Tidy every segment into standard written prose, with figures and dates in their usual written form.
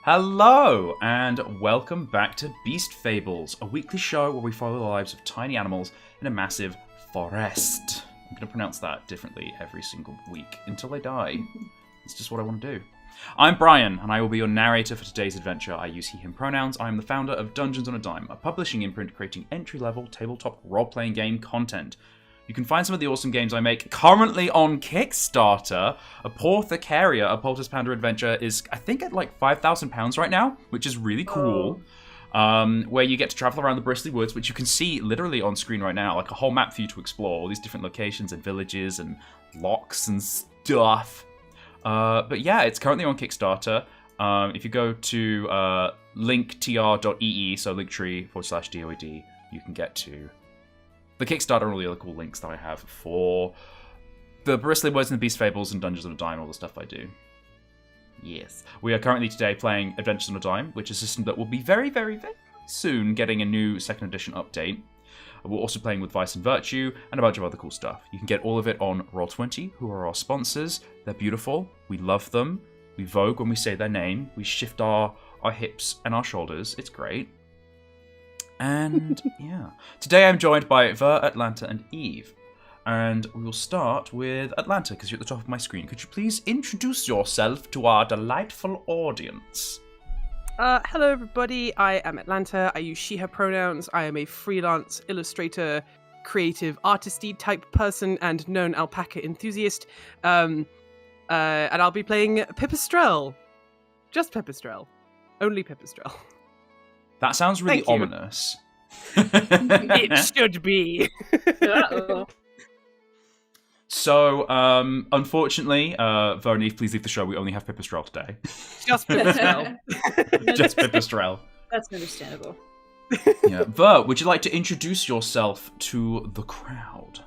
Hello, and welcome back to Beast Fables, a weekly show where we follow the lives of tiny animals in a massive forest. I'm going to pronounce that differently every single week until I die. It's just what I want to do. I'm Brian, and I will be your narrator for today's adventure. I use he, him pronouns. I am the founder of Dungeons on a Dime, a publishing imprint creating entry-level tabletop role-playing game content. You can find some of the awesome games I make currently on Kickstarter. Apothecaria, a Poultice Pounder adventure, is, I think, at like £5,000 right now, which is really cool. Where you get to travel around the Bristley Woods, which you can see literally on screen right now, like a whole map for you to explore, all these different locations and villages and locks and stuff. But yeah, it's currently on Kickstarter. If you go to Linktr.ee, so Linktree/doad, you can get to the Kickstarter and all the other cool links that I have for the Bristley Woods and the Beast Fables and Dungeons on a Dime, all the stuff I do. Yes. We are currently today playing Adventures on a Dime, which is a system that will be very, very, very soon getting a new 2nd edition update. We're also playing with Vice and Virtue and a bunch of other cool stuff. You can get all of it on Roll20, who are our sponsors. They're beautiful. We love them. We vogue when we say their name. We shift our hips and our shoulders. It's great. And yeah, today I'm joined by Ver, Atlanta, and Eve. And we will start with Atlanta, because you're at the top of my screen. Could you please introduce yourself to our delightful audience? Hello everybody, I am Atlanta. I use she, her pronouns. I am a freelance illustrator, creative artisty type person, and known alpaca enthusiast. And I'll be playing Pipistrelle. Just Pipistrelle. Only Pipistrelle. That sounds really ominous. It should be. Uh-oh. So, unfortunately, Ver and Eve, please leave the show. We only have Pipistrelle today. Just Pipistrelle. Just Pipistrelle. That's understandable. Yeah. Ver, would you like to introduce yourself to the crowd?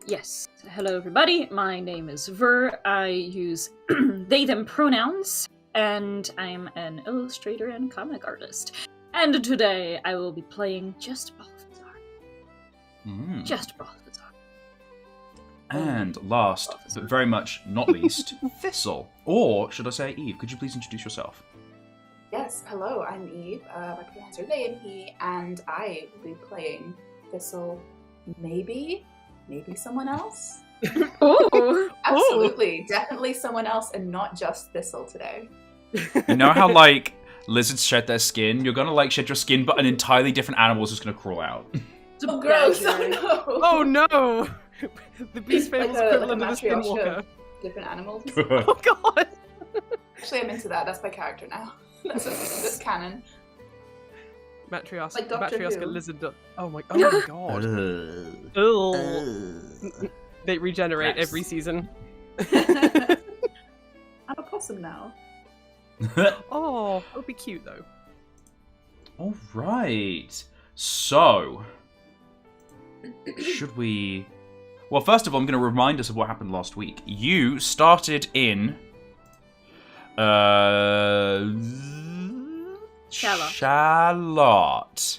Yes. Hello, everybody. My name is Ver. I use they, them pronouns, and I'm an illustrator and comic artist. And today I will be playing just Balthazar. Just Balthazar. And last, but very much not least, Thistle. Or, should I say Eve, could you please introduce yourself? Yes, hello, I'm Eve. My pronouns are they and he, and I will be playing Thistle. Maybe someone else? Oh! Absolutely, definitely someone else, and not just Thistle today. You know how, like, lizards shed their skin? You're gonna, like, shed your skin, but an entirely different animal is just gonna crawl out. Oh, gross! Oh no! Oh no! The Beast Fables equivalent of a skinwalker. Different animals. Oh god! Actually, I'm into that. That's my character now. That's canon. Matriosca, Like Doctor Matriosca Who. lizard. Oh my god. Ugh. They regenerate Gross. every season. I'm a possum now. Oh, that would be cute though. All right. So, should we... Well, first of all, I'm going to remind us of what happened last week. You started in... Charlotte.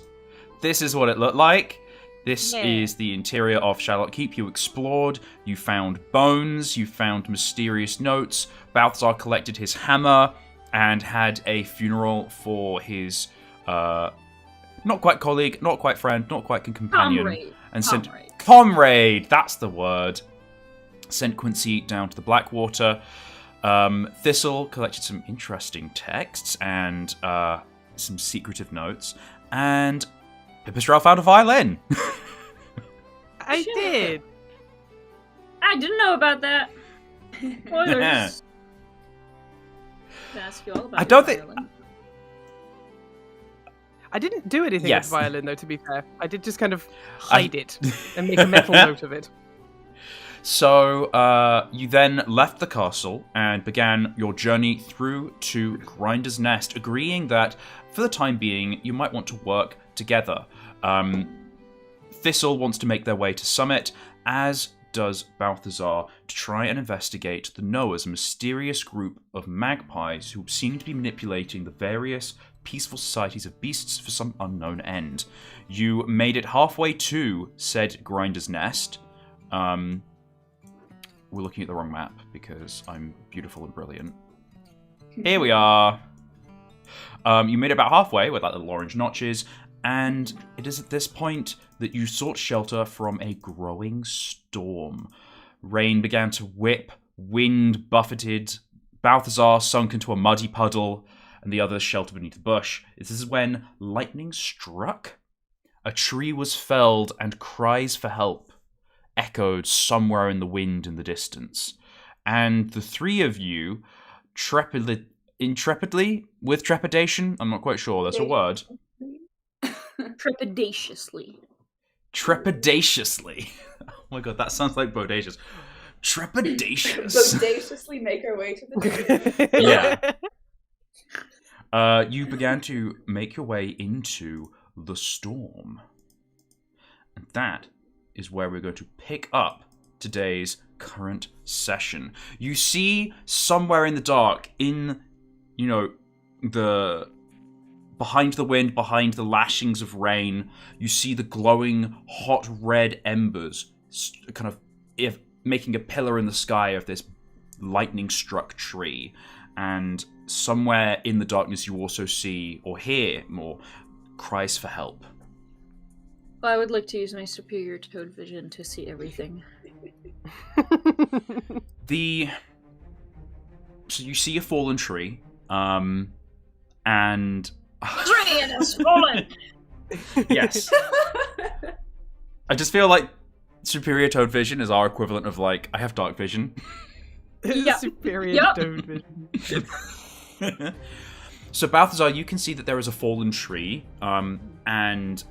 This is what it looked like. This is the interior of Charlotte Keep. You explored, you found bones, you found mysterious notes. Balthazar collected his hammer and had a funeral for his... not quite colleague, not quite friend, not quite companion. Comrade. And sent Comrade, that's the word. Sent Quincy down to the Blackwater. Thistle collected some interesting texts and some secretive notes. And Pipistrelle found a violin. I did. I didn't know about that. Spoilers. Yeah. Can I ask you all about I don't your think- violin? I didn't do anything Yes. with the violin, though, to be fair. I did just kind of hide it and make a mental note of it. So, you then left the castle and began your journey through to Grinder's Nest, agreeing that, for the time being, you might want to work together. Thistle wants to make their way to Summit, as does Balthazar, to try and investigate the Knowers, a mysterious group of magpies who seem to be manipulating the various peaceful societies of beasts for some unknown end. You made it halfway to said Grinder's Nest. We're looking at the wrong map because I'm beautiful and brilliant. Here we are. You made it about halfway with that little orange notches, and it is at this point that you sought shelter from a growing storm. Rain began to whip, wind buffeted, Balthazar sunk into a muddy puddle, and the others sheltered beneath the bush. This is when lightning struck. A tree was felled, and cries for help echoed somewhere in the wind in the distance. And the three of you, intrepidly, with trepidation, I'm not quite sure, that's a word. Trepidatiously. Trepidatiously. Oh my god, that sounds like bodacious. Trepidatious. Bodaciously make our way to the Yeah. You began to make your way into the storm. And that is where we're going to pick up today's current session. You see somewhere in the dark, in, the behind the wind, behind the lashings of rain, you see the glowing hot red embers kind of making a pillar in the sky of this lightning-struck tree. And somewhere in the darkness you also see, or hear more, cries for help. Well, I would like to use my superior toad vision to see everything. So you see a fallen tree, and... Tree and it's fallen! Yes. I just feel like superior toad vision is our equivalent of, I have dark vision. Yep. Superior toad vision. So Balthazar, you can see that there is a fallen tree, and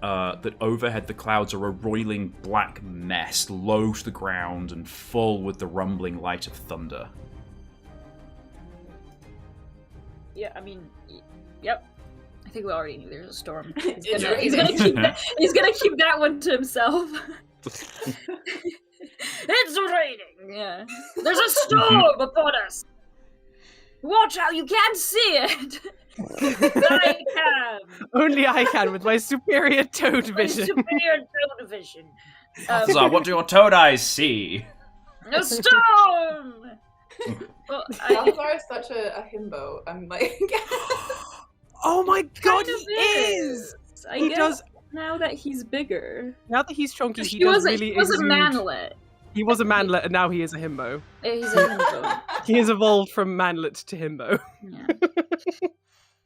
that overhead the clouds are a roiling black mess, low to the ground and full with the rumbling light of thunder. Yeah, I mean, yep. I think we already knew there's a storm. It's He's gonna keep that one to himself. It's raining. Yeah, there's a storm upon us. Watch out! You can't see it. I can. Only I can with my superior toad vision. Superior toad vision. Balthazar, what do your toad eyes see? A storm. Well, Balthazar is such a himbo. I'm like... Oh my god, Kind of he is! He He guess does. now that he's bigger. Now that he's chunky, he He does was a really exude... manlet. He was a manlet, and now he is a himbo. He's a himbo. He has evolved from manlet to himbo.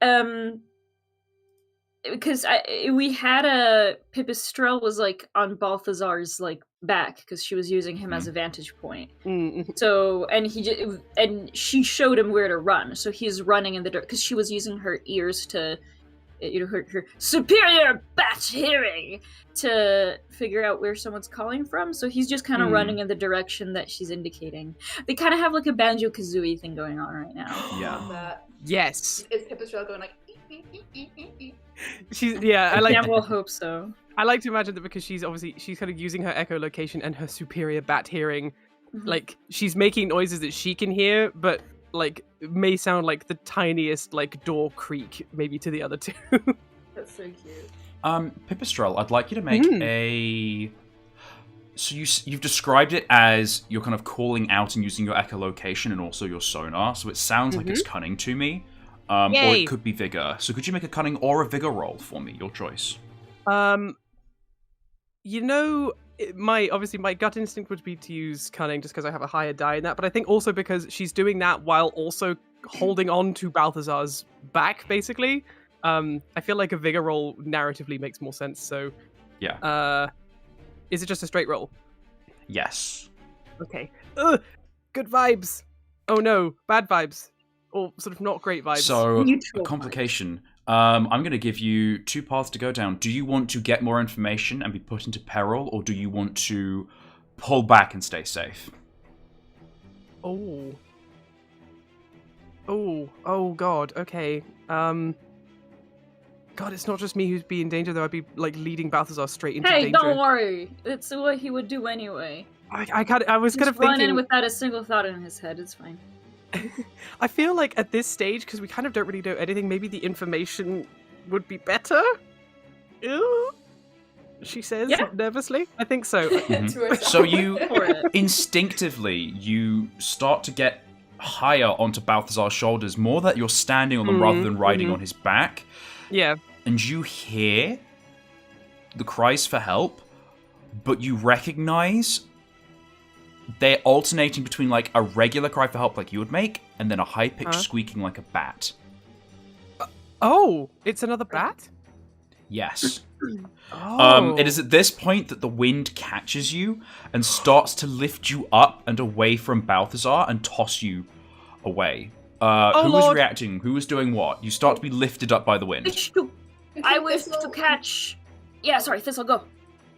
Yeah. Because we had a Pipistrelle was on Balthazar's back because she was using him as a vantage point. Mm-hmm. So and she showed him where to run. So he's running in the dirt because she was using her ears to, her superior bat hearing to figure out where someone's calling from. So he's just kind of running in the direction that she's indicating. They kind of have a Banjo-Kazooie thing going on right now. Yeah. Yes. Is Pipistrelle going I like. Yeah, we'll hope so. I like to imagine that because she's kind of using her echolocation and her superior bat hearing, she's making noises that she can hear, but it may sound like the tiniest door creak maybe to the other two. That's so cute. Pipistrelle, I'd like you to make a... So you've described it as you're kind of calling out and using your echolocation and also your sonar, so it sounds like it's cunning to me. Or it could be vigor. So could you make a cunning or a vigor roll for me? Your choice. My gut instinct would be to use cunning just because I have a higher die in that, but I think also because she's doing that while also holding on to Balthazar's back, basically. I feel like a vigor roll narratively makes more sense, so... Yeah. Is it just a straight roll? Yes. Okay. Good vibes! Oh no, bad vibes. Or sort of not great vibes. So, Neutral a complication. I'm going to give you two paths to go down. Do you want to get more information and be put into peril, or do you want to pull back and stay safe? Oh god, okay. God, it's not just me who'd be in danger, though. I'd be, leading Balthazar straight into danger. Hey, don't worry. It's what he would do anyway. I was kind of run thinking... in without a single thought in his head. It's fine. I feel like at this stage, because we kind of don't really know anything, maybe the information would be better? Ew. She says nervously. I think so. So you instinctively, you start to get higher onto Balthazar's shoulders, more that you're standing on them rather than riding on his back. Yeah. And you hear the cries for help, but you recognize they're alternating between like a regular cry for help like you would make, and then a high-pitched squeaking like a bat. Oh, it's another bat? Yes. Oh. It is at this point that the wind catches you and starts to lift you up and away from Balthazar and toss you away. Who was reacting? Who was doing what? You start to be lifted up by the wind. I wish to catch... Yeah, sorry, Thistle, go.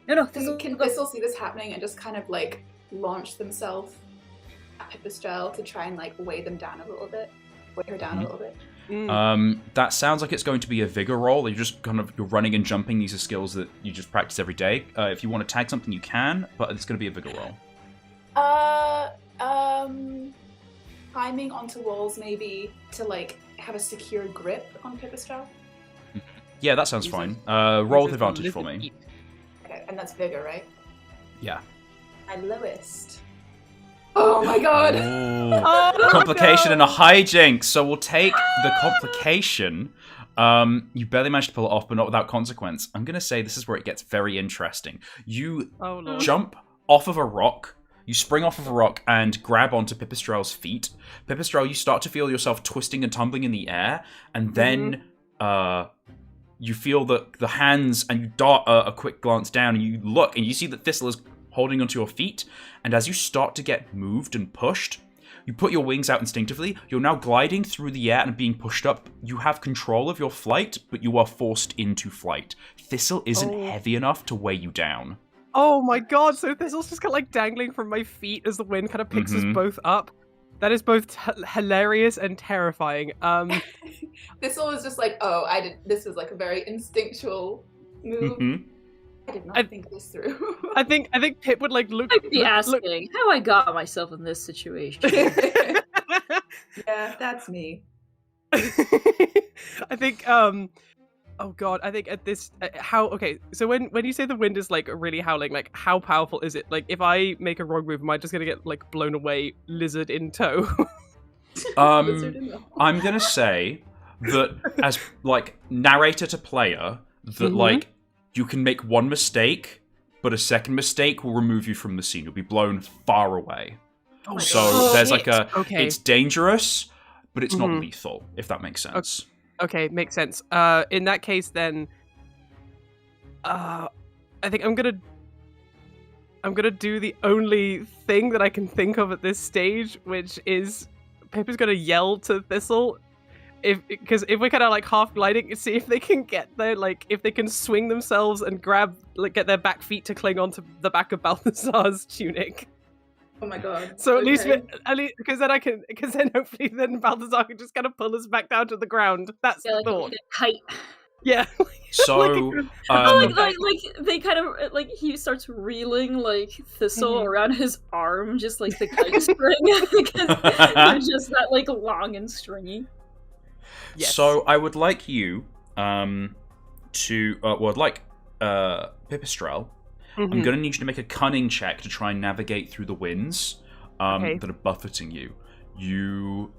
No, Thistle, Can Thistle see this happening and just kind of like launch themselves at Pipistrelle to try and like weigh them down a little bit? Weigh her down a little bit? That sounds like it's going to be a vigor roll. You're running and jumping. These are skills that you just practice every day. If you want to tag something, you can, but it's going to be a vigor roll. Climbing onto walls maybe to like have a secure grip on Pipistrelle. Yeah, that sounds fine. Roll with advantage for me. Okay, and that's vigor, right? Yeah. My lowest. Oh my god! Oh, complication and a hijinks. So we'll take the complication. You barely managed to pull it off, but not without consequence. I'm going to say this is where it gets very interesting. You jump off of a rock. You spring off of a rock and grab onto Pipistrelle's feet. Pipistrelle, you start to feel yourself twisting and tumbling in the air, and then you feel the hands, and you dart a quick glance down, and you look, and you see that Thistle is holding onto your feet, and as you start to get moved and pushed, you put your wings out instinctively. You're now gliding through the air and being pushed up. You have control of your flight, but you are forced into flight. Thistle isn't heavy enough to weigh you down. Oh my god, so Thistle's just kind of like dangling from my feet as the wind kind of picks us both up. That is both hilarious and terrifying. Thistle was just like, this was like a very instinctual move. I did not think this through. I think Pip would like look. I'd be asking how I got myself in this situation. Yeah, that's me. I think. Oh god, I think at this so when you say the wind is like really howling, like how powerful is it? Like if I make a wrong move, am I just gonna get like blown away, lizard in tow? I'm gonna say that as like narrator to player, that like you can make one mistake, but a second mistake will remove you from the scene. You'll be blown far away. There's like it's dangerous, but it's not lethal, if that makes sense. Okay, makes sense. In that case, then, I think I'm gonna do the only thing that I can think of at this stage, which is Pip is gonna yell to Thistle, because if we're kind of like half gliding, see if they can get there, like if they can swing themselves and get their back feet to cling onto the back of Balthazar's tunic. Oh my god. So at least because then hopefully then Balthazar can just kind of pull us back down to the ground. That's the thought. Like a kite. Yeah. So like they kind of like he starts reeling like Thistle around his arm, just like the kite string, because they're just that like long and stringy. Yes. So I would like you to I'd like Pipistrelle. I'm going to need you to make a cunning check to try and navigate through the winds that are buffeting you. You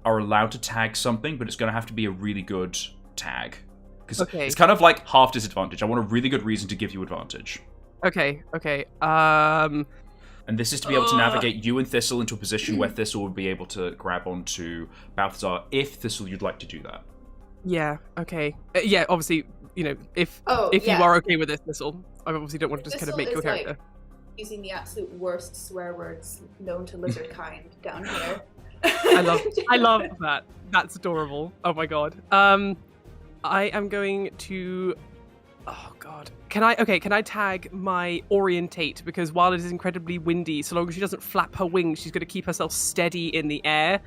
are allowed to tag something, but it's going to have to be a really good tag. Because it's kind of like half disadvantage. I want a really good reason to give you advantage. Okay. And this is to be able to navigate you and Thistle into a position where Thistle would be able to grab onto Balthazar, if Thistle you'd like to do that. Yeah, okay. Yeah, obviously, if you are okay with this, Thistle, I obviously don't want to just kind of make your character. Like using the absolute worst swear words known to lizard kind down here. I love that. That's adorable. Oh my god. I am going to. Oh god. Can I tag my orientate, because while it is incredibly windy, so long as she doesn't flap her wings, she's going to keep herself steady in the air,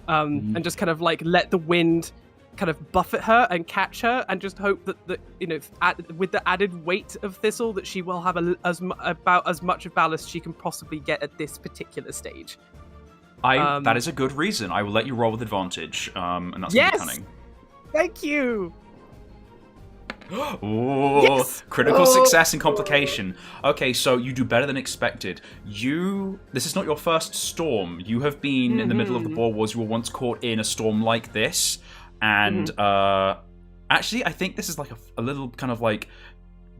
and just kind of like let the wind kind of buffet her and catch her, and just hope that with the added weight of Thistle, that she will have about as much of ballast she can possibly get at this particular stage. That is a good reason. I will let you roll with advantage, and that's yes! cunning. Thank you. Ooh, Yes! critical success and complication. Okay, so you do better than expected. This is not your first storm. You have been in the middle of the Boar Wars. You were once caught in a storm like this. And actually, I think this is like a little kind of like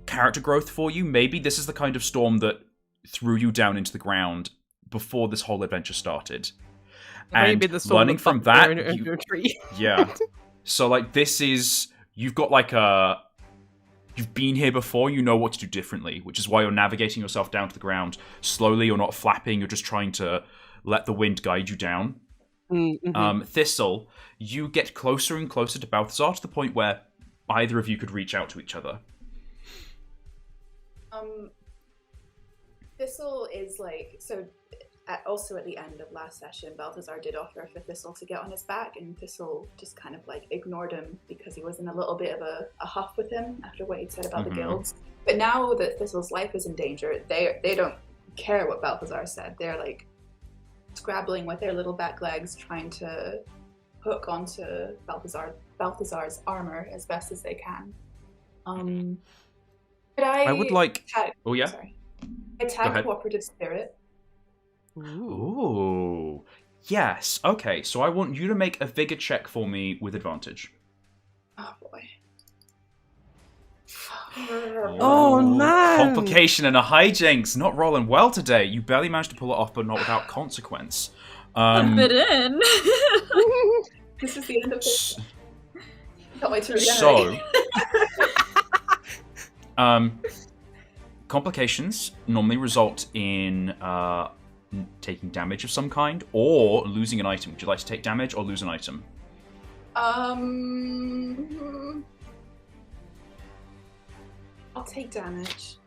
character growth for you. Maybe this is the kind of storm that threw you down into the ground before this whole adventure started. And learning from that, yeah. So like this is, you've got like you've been here before, you know what to do differently, which is why you're navigating yourself down to the ground slowly. You're not flapping, you're just trying to let the wind guide you down. Thistle, you get closer and closer to Balthazar to the point where either of you could reach out to each other. Thistle is like, so also at the end of last session, Balthazar did offer for Thistle to get on his back, and Thistle just kind of like ignored him because he was in a little bit of a huff with him after what he'd said about the guilds. But now that Thistle's life is in danger, they don't care what Balthazar said. They're like scrabbling with their little back legs, trying to hook onto Balthazar's armor as best as they can. But I would like... Oh, yeah? Sorry. I tag Cooperative Spirit. Ooh. Yes. Okay, so I want you to make a vigor check for me with advantage. Oh, boy. Oh, man. Complication and a hijinks. Not rolling well today. You barely managed to pull it off, but not without consequence. A bit in. This is the end of this. Can't wait to regenerate. So, complications normally result in taking damage of some kind or losing an item. Would you like to take damage or lose an item? I'll take damage.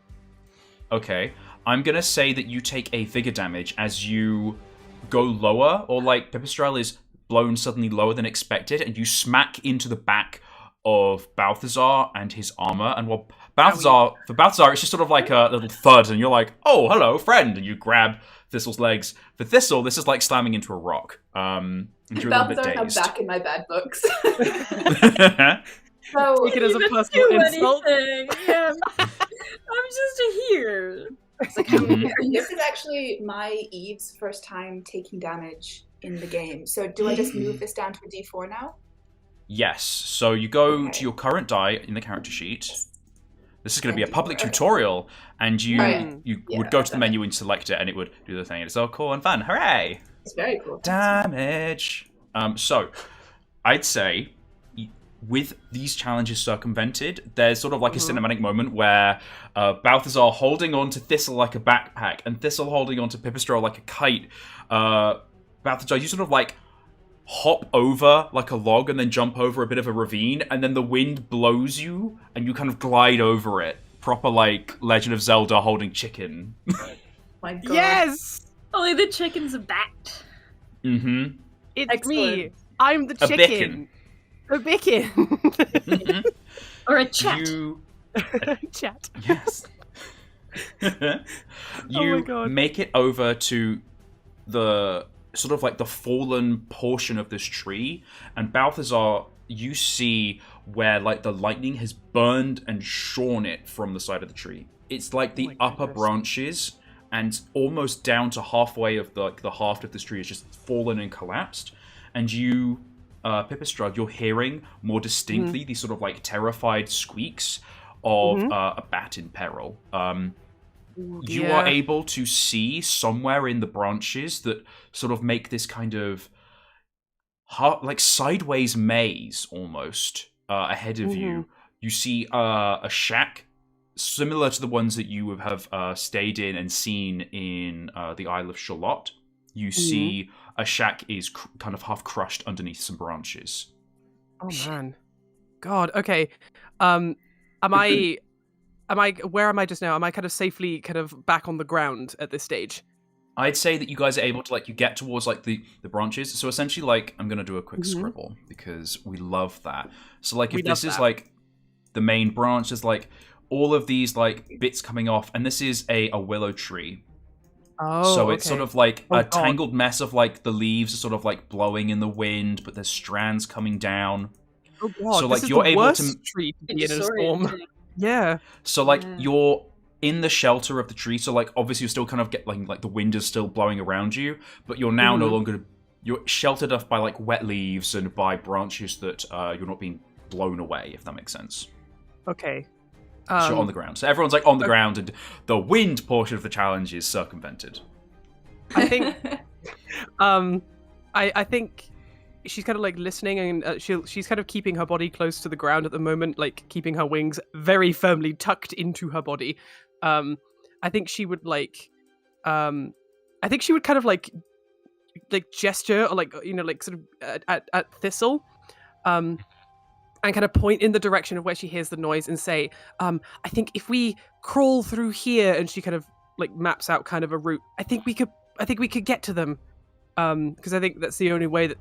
Okay. I'm going to say that you take a vigor damage as you go lower, or like Pipistrel is blown suddenly lower than expected, and you smack into the back of Balthazar and his armor. And while for Balthazar, it's just sort of like a little thud, and you're like, oh, hello, friend, and you grab Thistle's legs. For Thistle, this is like slamming into a rock. And you're a little bit dazed. I'm back in my bad books. So, take it as a personal insult. Yeah. I'm just here. It's like, this is actually my Eve's first time taking damage in the game. So do I just move this down to a D4 now? Yes. So you go to your current die in the character sheet. This is going to be a public tutorial, and you would go to the menu and select it, and it would do the thing. It's all cool and fun. Hooray! It's very cool. Damage. So I'd say, with these challenges circumvented, there's sort of like a cinematic moment where Balthazar holding on to Thistle like a backpack, and Thistle holding on to Pipistrel like a kite. Balthazar, you sort of like hop over like a log and then jump over a bit of a ravine, and then the wind blows you and you kind of glide over it. Proper like Legend of Zelda holding chicken. My God. Yes! Only the chicken's a bat. Mm-hmm. It's Excellent. me. I'm the chicken. A bacon. Or a chat. Chat. Yes. You make it over to the sort of like the fallen portion of this tree, and Balthazar, you see where like the lightning has burned and shorn it from the side of the tree. It's like the upper branches, and almost down to halfway of the haft of this tree has just fallen and collapsed. And you, Pipistrel, you're hearing more distinctly these sort of like terrified squeaks of a bat in peril. You are able to see somewhere in the branches that sort of make this kind of like sideways maze almost ahead of you. You see a shack similar to the ones that you have stayed in and seen in the Isle of Charlotte. You see a shack is kind of half crushed underneath some branches. Oh man, God. Okay, where am I just now? Am I kind of safely kind of back on the ground at this stage? I'd say that you guys are able to like, you get towards like the branches. So essentially like, I'm going to do a quick scribble because we love that. So like if this is like the main branch, there's like all of these like bits coming off, and this is a willow tree. Oh, so it's sort of like a tangled mess of like the leaves are sort of like blowing in the wind, but there's strands coming down. Oh god, So, like, this is you're the able worst to... tree to be in a Disorienting. storm. Yeah. So, like, Yeah. you're in the shelter of the tree, so, like, obviously you're still kind of getting, like, the wind is still blowing around you, but you're now no longer... You're sheltered off by, like, wet leaves and by branches that you're not being blown away, if that makes sense. Okay. So you're on the ground. So everyone's, like, on the ground, and the wind portion of the challenge is circumvented. I think I think she's kind of like listening, and she's kind of keeping her body close to the ground at the moment, like keeping her wings very firmly tucked into her body. I think she would kind of like gesture, or like, you know, like sort of at Thistle, and kind of point in the direction of where she hears the noise and say, I think if we crawl through here, and she kind of like maps out kind of a route, I think we could get to them. Because I think that's the only way that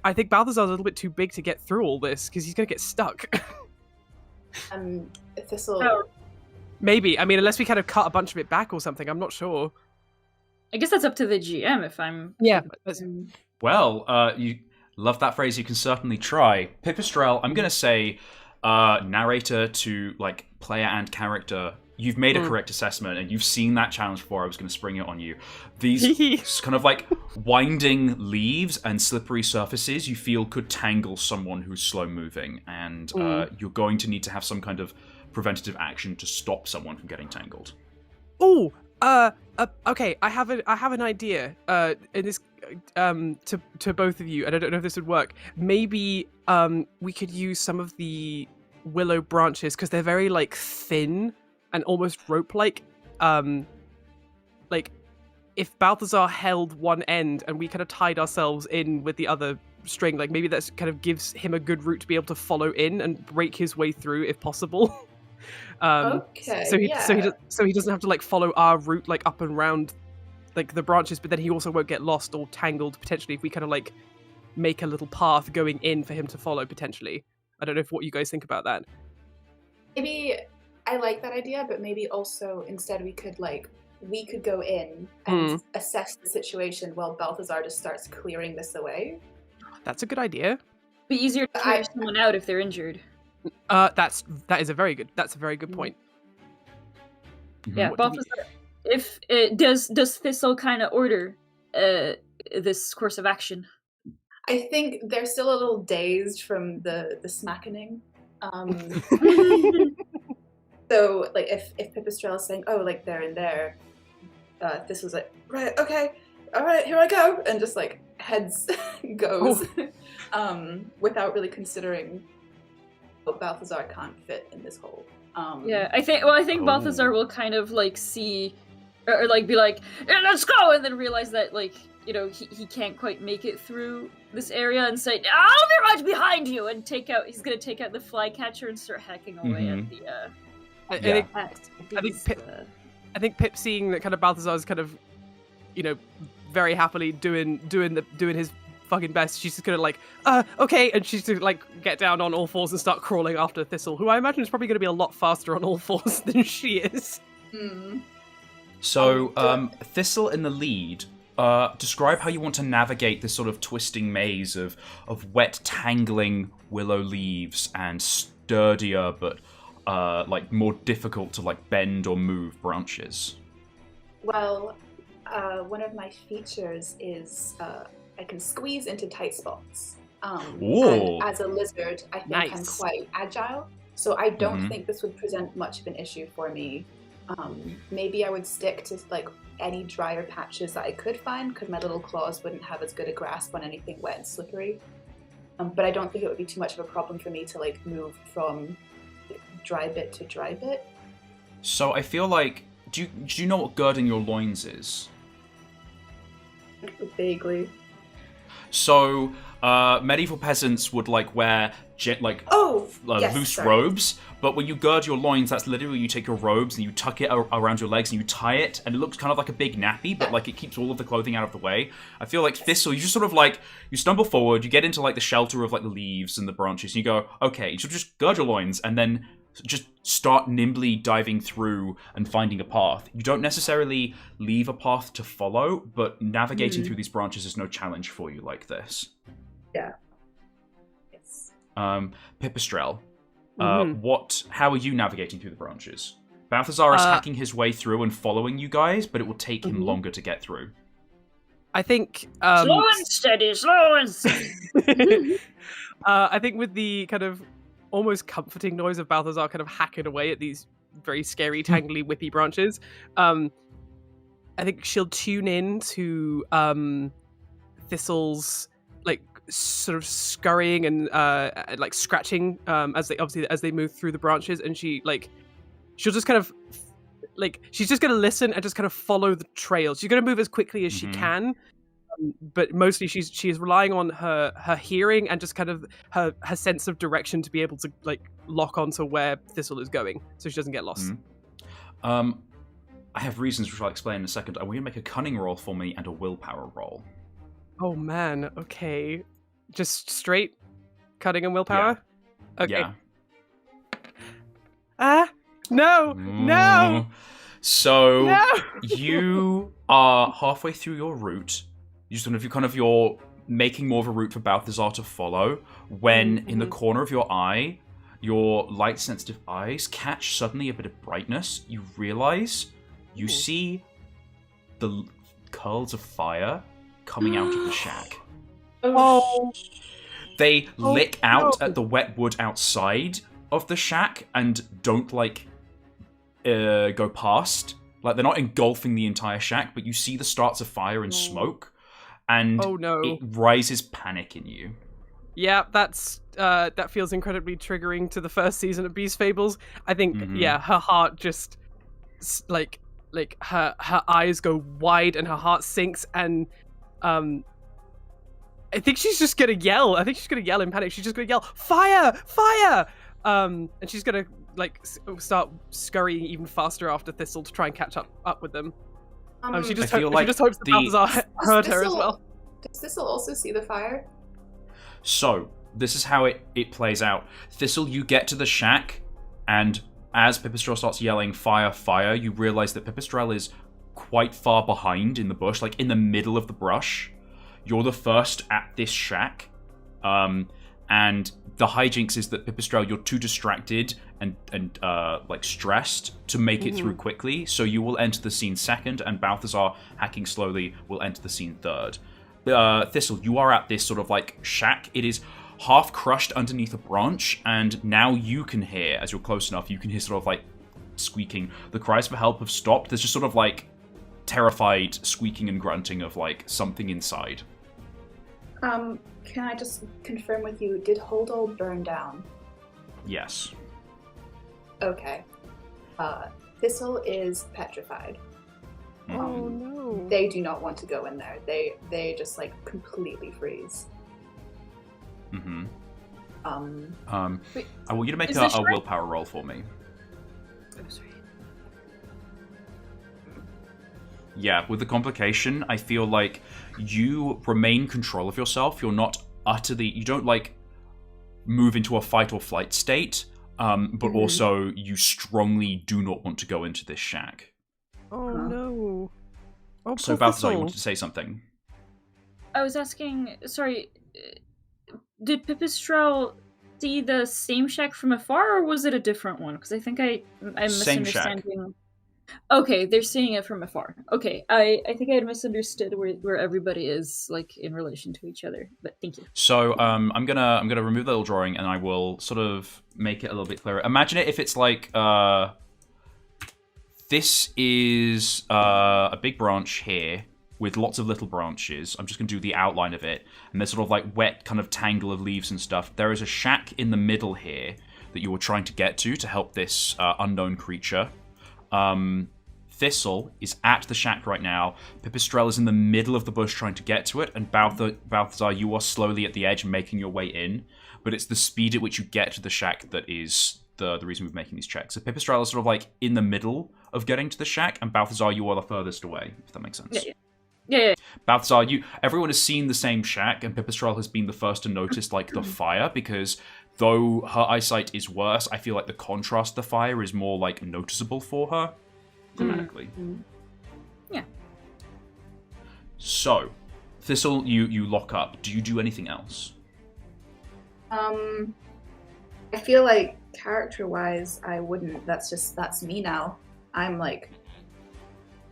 I think Balthazar's a little bit too big to get through all this, because he's gonna get stuck. Thistle. Oh. Maybe. I mean, unless we kind of cut a bunch of it back or something. I'm not sure. I guess that's up to the GM if I'm... Yeah. Well, you love that phrase, you can certainly try. Pipistrel, I'm going to say narrator to, like, player and character. You've made a correct assessment, and you've seen that challenge before. I was going to spring it on you. These kind of, like, winding leaves and slippery surfaces you feel could tangle someone who's slow-moving, and you're going to need to have some kind of preventative action to stop someone from getting tangled. Oh, okay. I have an idea. In this, to both of you, and I don't know if this would work. Maybe we could use some of the willow branches, because they're very like thin and almost rope-like. Like if Balthazar held one end and we kind of tied ourselves in with the other string, like maybe that kind of gives him a good route to be able to follow in and break his way through if possible. Okay. So he doesn't have to like follow our route like up and around like the branches, but then he also won't get lost or tangled potentially if we kind of like make a little path going in for him to follow potentially. I don't know what you guys think about that. Maybe I like that idea, but maybe also instead we could go in and assess the situation while Balthazar just starts clearing this away. That's a good idea. Be easier to clear someone out if they're injured. That is a very good point. Yeah, Balthazar. If does Thistle kind of order this course of action? I think they're still a little dazed from the smackening. So like if Pipistrel is saying, "Oh, like they're in there," this was like, "Right, okay, all right, here I go," and just like heads goes, without really considering. But Balthazar can't fit in this hole. Yeah, I think Balthazar will kind of like see, or like be like, yeah, "Let's go," and then realize that like, you know, he can't quite make it through this area, and say, "I'll be right behind you," and he's gonna take out the flycatcher and start hacking away at the. I think Pip, seeing that kind of Balthazar's kind of, you know, very happily doing his fucking best, she's just gonna like, okay, and she's to like get down on all fours and start crawling after Thistle, who I imagine is probably going to be a lot faster on all fours than she is. So, Thistle in the lead. Describe how you want to navigate this sort of twisting maze of wet, tangling willow leaves and sturdier but like more difficult to like bend or move branches. Well, one of my features is I can squeeze into tight spots. And as a lizard, I think I'm quite agile, so I don't think this would present much of an issue for me. Maybe I would stick to like any drier patches that I could find, because my little claws wouldn't have as good a grasp on anything wet and slippery. But I don't think it would be too much of a problem for me to like move from dry bit to dry bit. So I feel like, do you know what girding your loins is? Vaguely. So medieval peasants would like wear loose robes, but when you gird your loins, that's literally you take your robes and you tuck it around your legs and you tie it, and it looks kind of like a big nappy, but like it keeps all of the clothing out of the way. I feel like Thistle, you just sort of like, you stumble forward, you get into like the shelter of like the leaves and the branches, and you go, okay, you should just gird your loins and then just start nimbly diving through and finding a path. You don't necessarily leave a path to follow, but navigating through these branches is no challenge for you like this. Yeah. Yes. Pipistrel, how are you navigating through the branches? Balthazar is hacking his way through and following you guys, but it will take him longer to get through. I think slow and steady, slow and steady. I think with the kind of almost comforting noise of Balthazar kind of hacking away at these very scary, tangly, whippy branches, I think she'll tune in to Thistle's like sort of scurrying and like scratching as they move through the branches, and she'll just kind of she's just going to listen and just kind of follow the trail. She's going to move as quickly as she can, but mostly she's relying on her hearing and just kind of her sense of direction to be able to like lock onto where Thistle is going, so she doesn't get lost. I have reasons which I'll explain in a second. I want you to make a cunning roll for me and a willpower roll. Oh man, okay. Just straight cunning and willpower? Yeah. Okay. Yeah. No! So No! you are halfway through your route. You're making more of a route for Balthazar to follow, when in the corner of your eye, your light sensitive eyes catch suddenly a bit of brightness. You realize you see the curls of fire coming out of the shack. Oh. They lick out at the wet wood outside of the shack and don't go past. Like, they're not engulfing the entire shack, but you see the starts of fire and smoke, and it rises panic in you. Yeah, that feels incredibly triggering to the first season of Beast Fables. I think, her heart just like her eyes go wide and her heart sinks, and I think she's just gonna yell. I think she's gonna yell in panic. She's just gonna yell, "Fire! Fire!" And she's gonna start scurrying even faster after Thistle to try and catch up with them. She just hopes that Balthazar heard her as well. Does Thistle also see the fire? So, this is how it plays out. Thistle, you get to the shack, and as Pipistrel starts yelling, "Fire, fire," you realize that Pipistrel is quite far behind in the bush, like in the middle of the brush. You're the first at this shack, and the hijinks is that Pipistrel, you're too distracted and stressed to make it through quickly, so you will enter the scene second, and Balthazar, hacking slowly, will enter the scene third. Thistle, you are at this sort of shack. It is half crushed underneath a branch, and now you can hear, as you're close enough, you can hear sort of squeaking. The cries for help have stopped. There's just sort of terrified squeaking and grunting of something inside. Can I just confirm with you, did Holdall burn down? Yes. Okay. Thistle is petrified. Oh no. They do not want to go in there. They just completely freeze. Mm-hmm. Wait, I want you to make a willpower roll for me. Oh, sorry. Yeah, with the complication, I feel like you remain control of yourself. You're not you don't move into a fight or flight state, but also you strongly do not want to go into this shack. Oh no. Oh, so Balthazar, you wanted to say something? I was asking, sorry, did Pipistrel see the same shack from afar, or was it a different one? Because I think I'm misunderstanding. Shack. Okay, they're seeing it from afar. Okay, I think I had misunderstood where everybody is in relation to each other. But thank you. So I'm gonna remove the little drawing, and I will sort of make it a little bit clearer. Imagine it if it's this is a big branch here with lots of little branches. I'm just going to do the outline of it. And there's sort of wet kind of tangle of leaves and stuff. There is a shack in the middle here that you were trying to get to help this unknown creature. Thistle is at the shack right now. Pipistrel is in the middle of the bush trying to get to it. And Balthazar, you are slowly at the edge making your way in. But it's the speed at which you get to the shack that is the reason we're making these checks. So Pipistrel is sort of in the middle of getting to the shack, and Balthazar, you are the furthest away, if that makes sense. Yeah. Balthazar, everyone has seen the same shack, and Pipistrel has been the first to notice the fire, because though her eyesight is worse, I feel like the contrast of the fire is more noticeable for her thematically. Yeah. So, Thistle, you lock up. Do you do anything else? I feel like character-wise, I wouldn't. That's me now. I'm like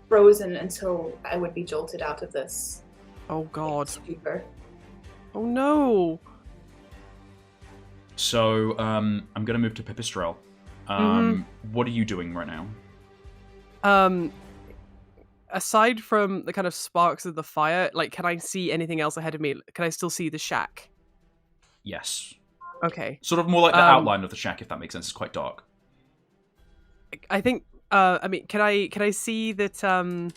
frozen until I would be jolted out of this. Oh god. Stupor. Oh no. So, I'm going to move to Pipistrel. What are you doing right now? Aside from the kind of sparks of the fire, like, can I see anything else ahead of me? Can I still see the shack? Yes. Okay. Sort of more like the outline of the shack, if that makes sense. It's quite dark. I think. I mean, can I see that? Can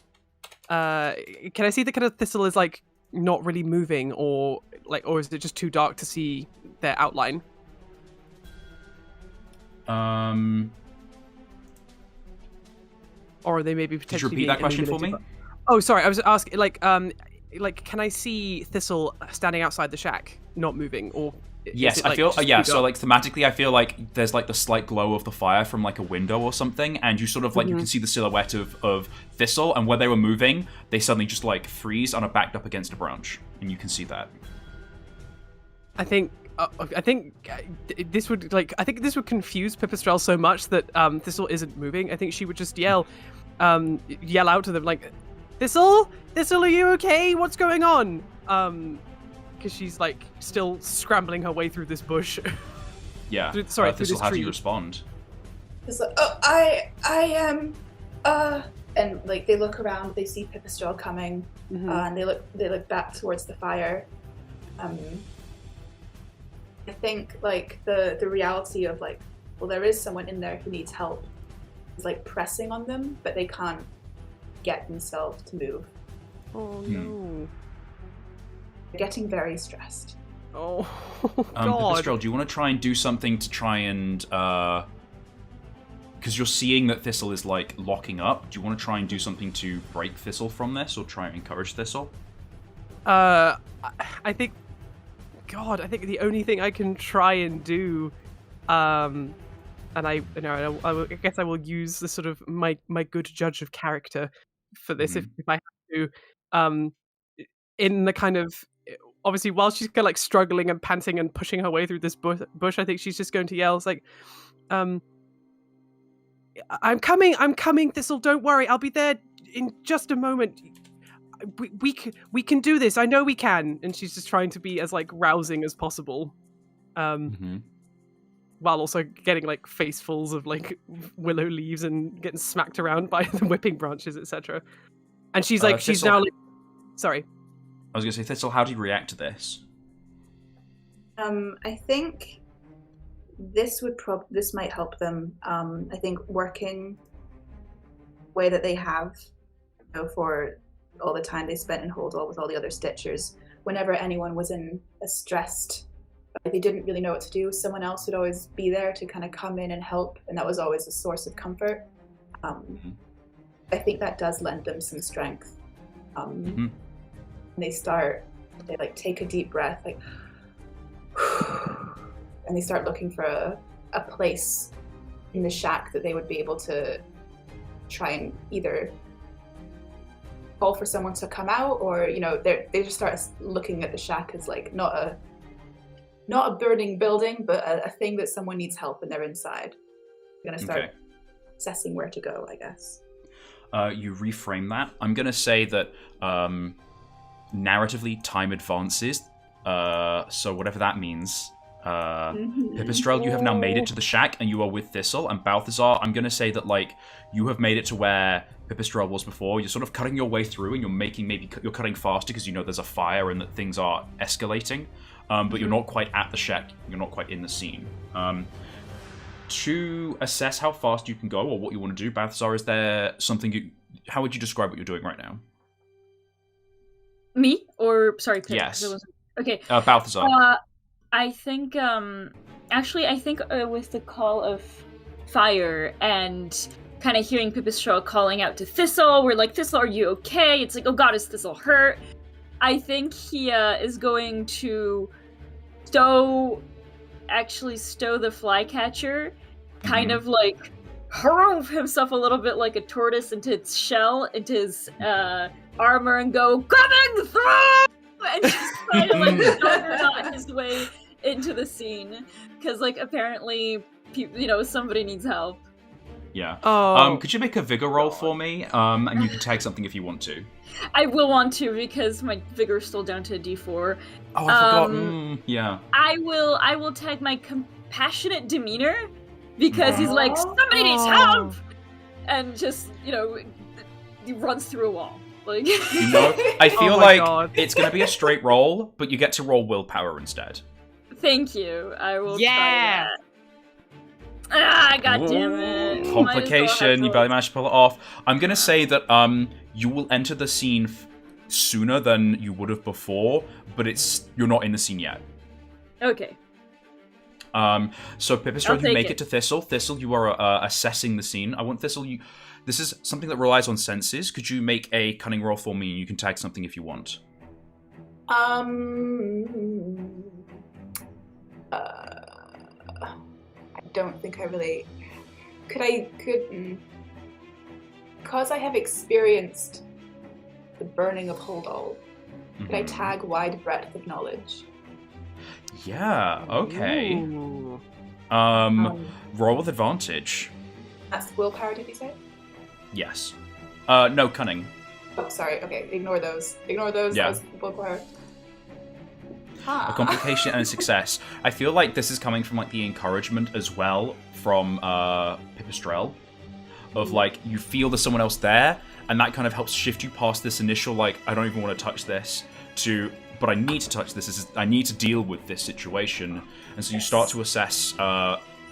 I see the kind of thistle is like not really moving, or is it just too dark to see their outline? Or are they maybe potentially? Could you repeat that question for me? Oh, sorry. I was asking, like, can I see Thistle standing outside the shack, not moving, or? Yes, I feel. Yeah, so like thematically, I feel like there's like the slight glow of the fire from like a window or something, and you sort of like you can see the silhouette of Thistle, and where they were moving, they suddenly just like freeze and are backed up against a branch, and you can see that. I think this would confuse Pipistrel so much that Thistle isn't moving. I think she would just yell out to them like, Thistle, are you okay? What's going on? Because she's like still scrambling her way through this bush. Yeah. Through Thistle, this how do tree. you respond? It's like, oh, I am, and like they look around, they see Pipistrel coming, and they look back towards the fire. I think like the reality of like, well, there is someone in there who needs help, is like pressing on them, but they can't get themselves to move. Oh no. They're getting very stressed. Oh god. Pipistrel, do you want to try and do something to try and because you're seeing that Thistle is like locking up, do you want to try and do something to break Thistle from this, or try and encourage Thistle? I think the only thing I can try and do, and I guess I will use the sort of my good judge of character for this if I have to, in the kind of, obviously while she's kind of like struggling and panting and pushing her way through this bush, I think she's just going to yell, it's like, I'm coming, Thistle, don't worry, I'll be there in just a moment. We can do this. I know we can. And she's just trying to be as like rousing as possible, while also getting like facefuls of like willow leaves and getting smacked around by the whipping branches, etc. And she's like, she's now like, sorry. I was gonna say, Thistle, how do you react to this? I think this might help them. I think working the way that they have, for all the time they spent in Holdall with all the other Stitchers, whenever anyone was in a stressed, they didn't really know what to do, someone else would always be there to kind of come in and help, and that was always a source of comfort. I think that does lend them some strength. They like take a deep breath, like, and they start looking for a place in the shack that they would be able to try and either call for someone to come out, or they just start looking at the shack as like not a burning building, but a thing that someone needs help and they're inside. They're gonna start assessing where to go, I guess. You reframe that. I'm gonna say that narratively time advances, so whatever that means. Pipistrel, you have now made it to the shack and you are with Thistle, and Balthazar, I'm gonna say that like you have made it to where Pipistrel was before. You're sort of cutting your way through, and you're cutting faster because there's a fire and that things are escalating, but you're not quite at the shack, you're not quite in the scene. To assess how fast you can go or what you want to do, Balthazar, is there something how would you describe what you're doing right now? Me? Or sorry, Pip, yes. Okay. Balthazar. I think with the call of fire and kind of hearing Pipistrel calling out to Thistle, we're like, Thistle, are you okay? It's like, oh god, is Thistle hurt? I think he is going to stow the flycatcher, kind of like haroof himself a little bit like a tortoise into its shell, into his armor, and go, coming through! And just try to like juggernaut his way into the scene because, like, apparently, somebody needs help. Yeah. Oh. Could you make a vigor roll for me? And you can tag something if you want to. I will want to because my vigor's still down to a D4. Oh, I forgot. Yeah. I will tag my compassionate demeanor because he's like, somebody needs help, and just he runs through a wall. Like, I feel like God. it's going to be a straight roll, but you get to roll willpower instead. Thank you. I will try that. God damn it. Complication. You barely managed to pull it off. I'm going to say that you will enter the scene sooner than you would have before, but you're not in the scene yet. Okay. So Pipistrel, you make it to Thistle. Thistle, you are assessing the scene. I want Thistle, this is something that relies on senses. Could you make a cunning roll for me? You can tag something if you want. I don't think I really because I have experienced the burning of Holdall. Could I tag wide breadth of knowledge? Yeah, okay. Ooh. Roll with advantage. That's willpower, did you say? Yes. No, cunning. Oh, sorry. Okay, ignore those. Yeah. That's willpower. A complication and a success. I feel like this is coming from like the encouragement as well from Pipistrel. Of like, you feel there's someone else there, and that kind of helps shift you past this initial like, I don't even want to touch this, to, but I need to touch this. I need to deal with this situation. And so you start to assess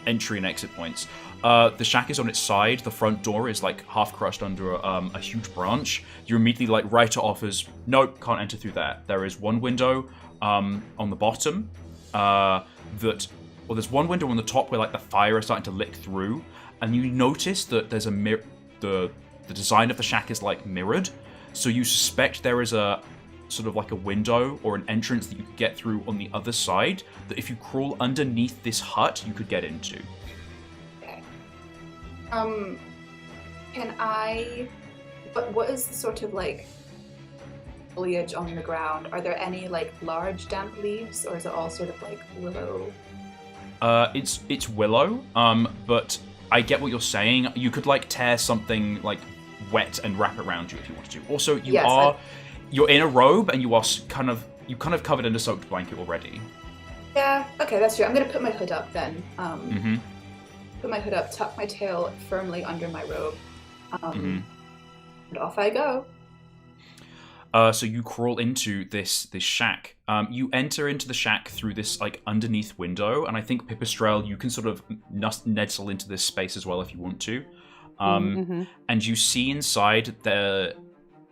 entry and exit points. The shack is on its side. The front door is like half crushed under a huge branch. You immediately like write it off as, nope, can't enter through there. There is one window on the bottom there's one window on the top where like the fire is starting to lick through, and you notice that there's the design of the shack is like mirrored, so you suspect there is a sort of like a window or an entrance that you could get through on the other side, that if you crawl underneath this hut you could get into. Okay. Can I... What is the sort of like foliage on the ground? Are there any like large damp leaves, or is it all sort of like willow? It's willow, but I get what you're saying. You could like tear something like wet and wrap it around you if you wanted to. Also, you're in a robe and you are kind of covered in a soaked blanket already. Yeah, okay, that's true. I'm gonna put my hood up then. Put my hood up, tuck my tail firmly under my robe, and off I go. So you crawl into this shack. You enter into the shack through this like underneath window, and I think Pipistrel, you can sort of nestle into this space as well if you want to. And you see inside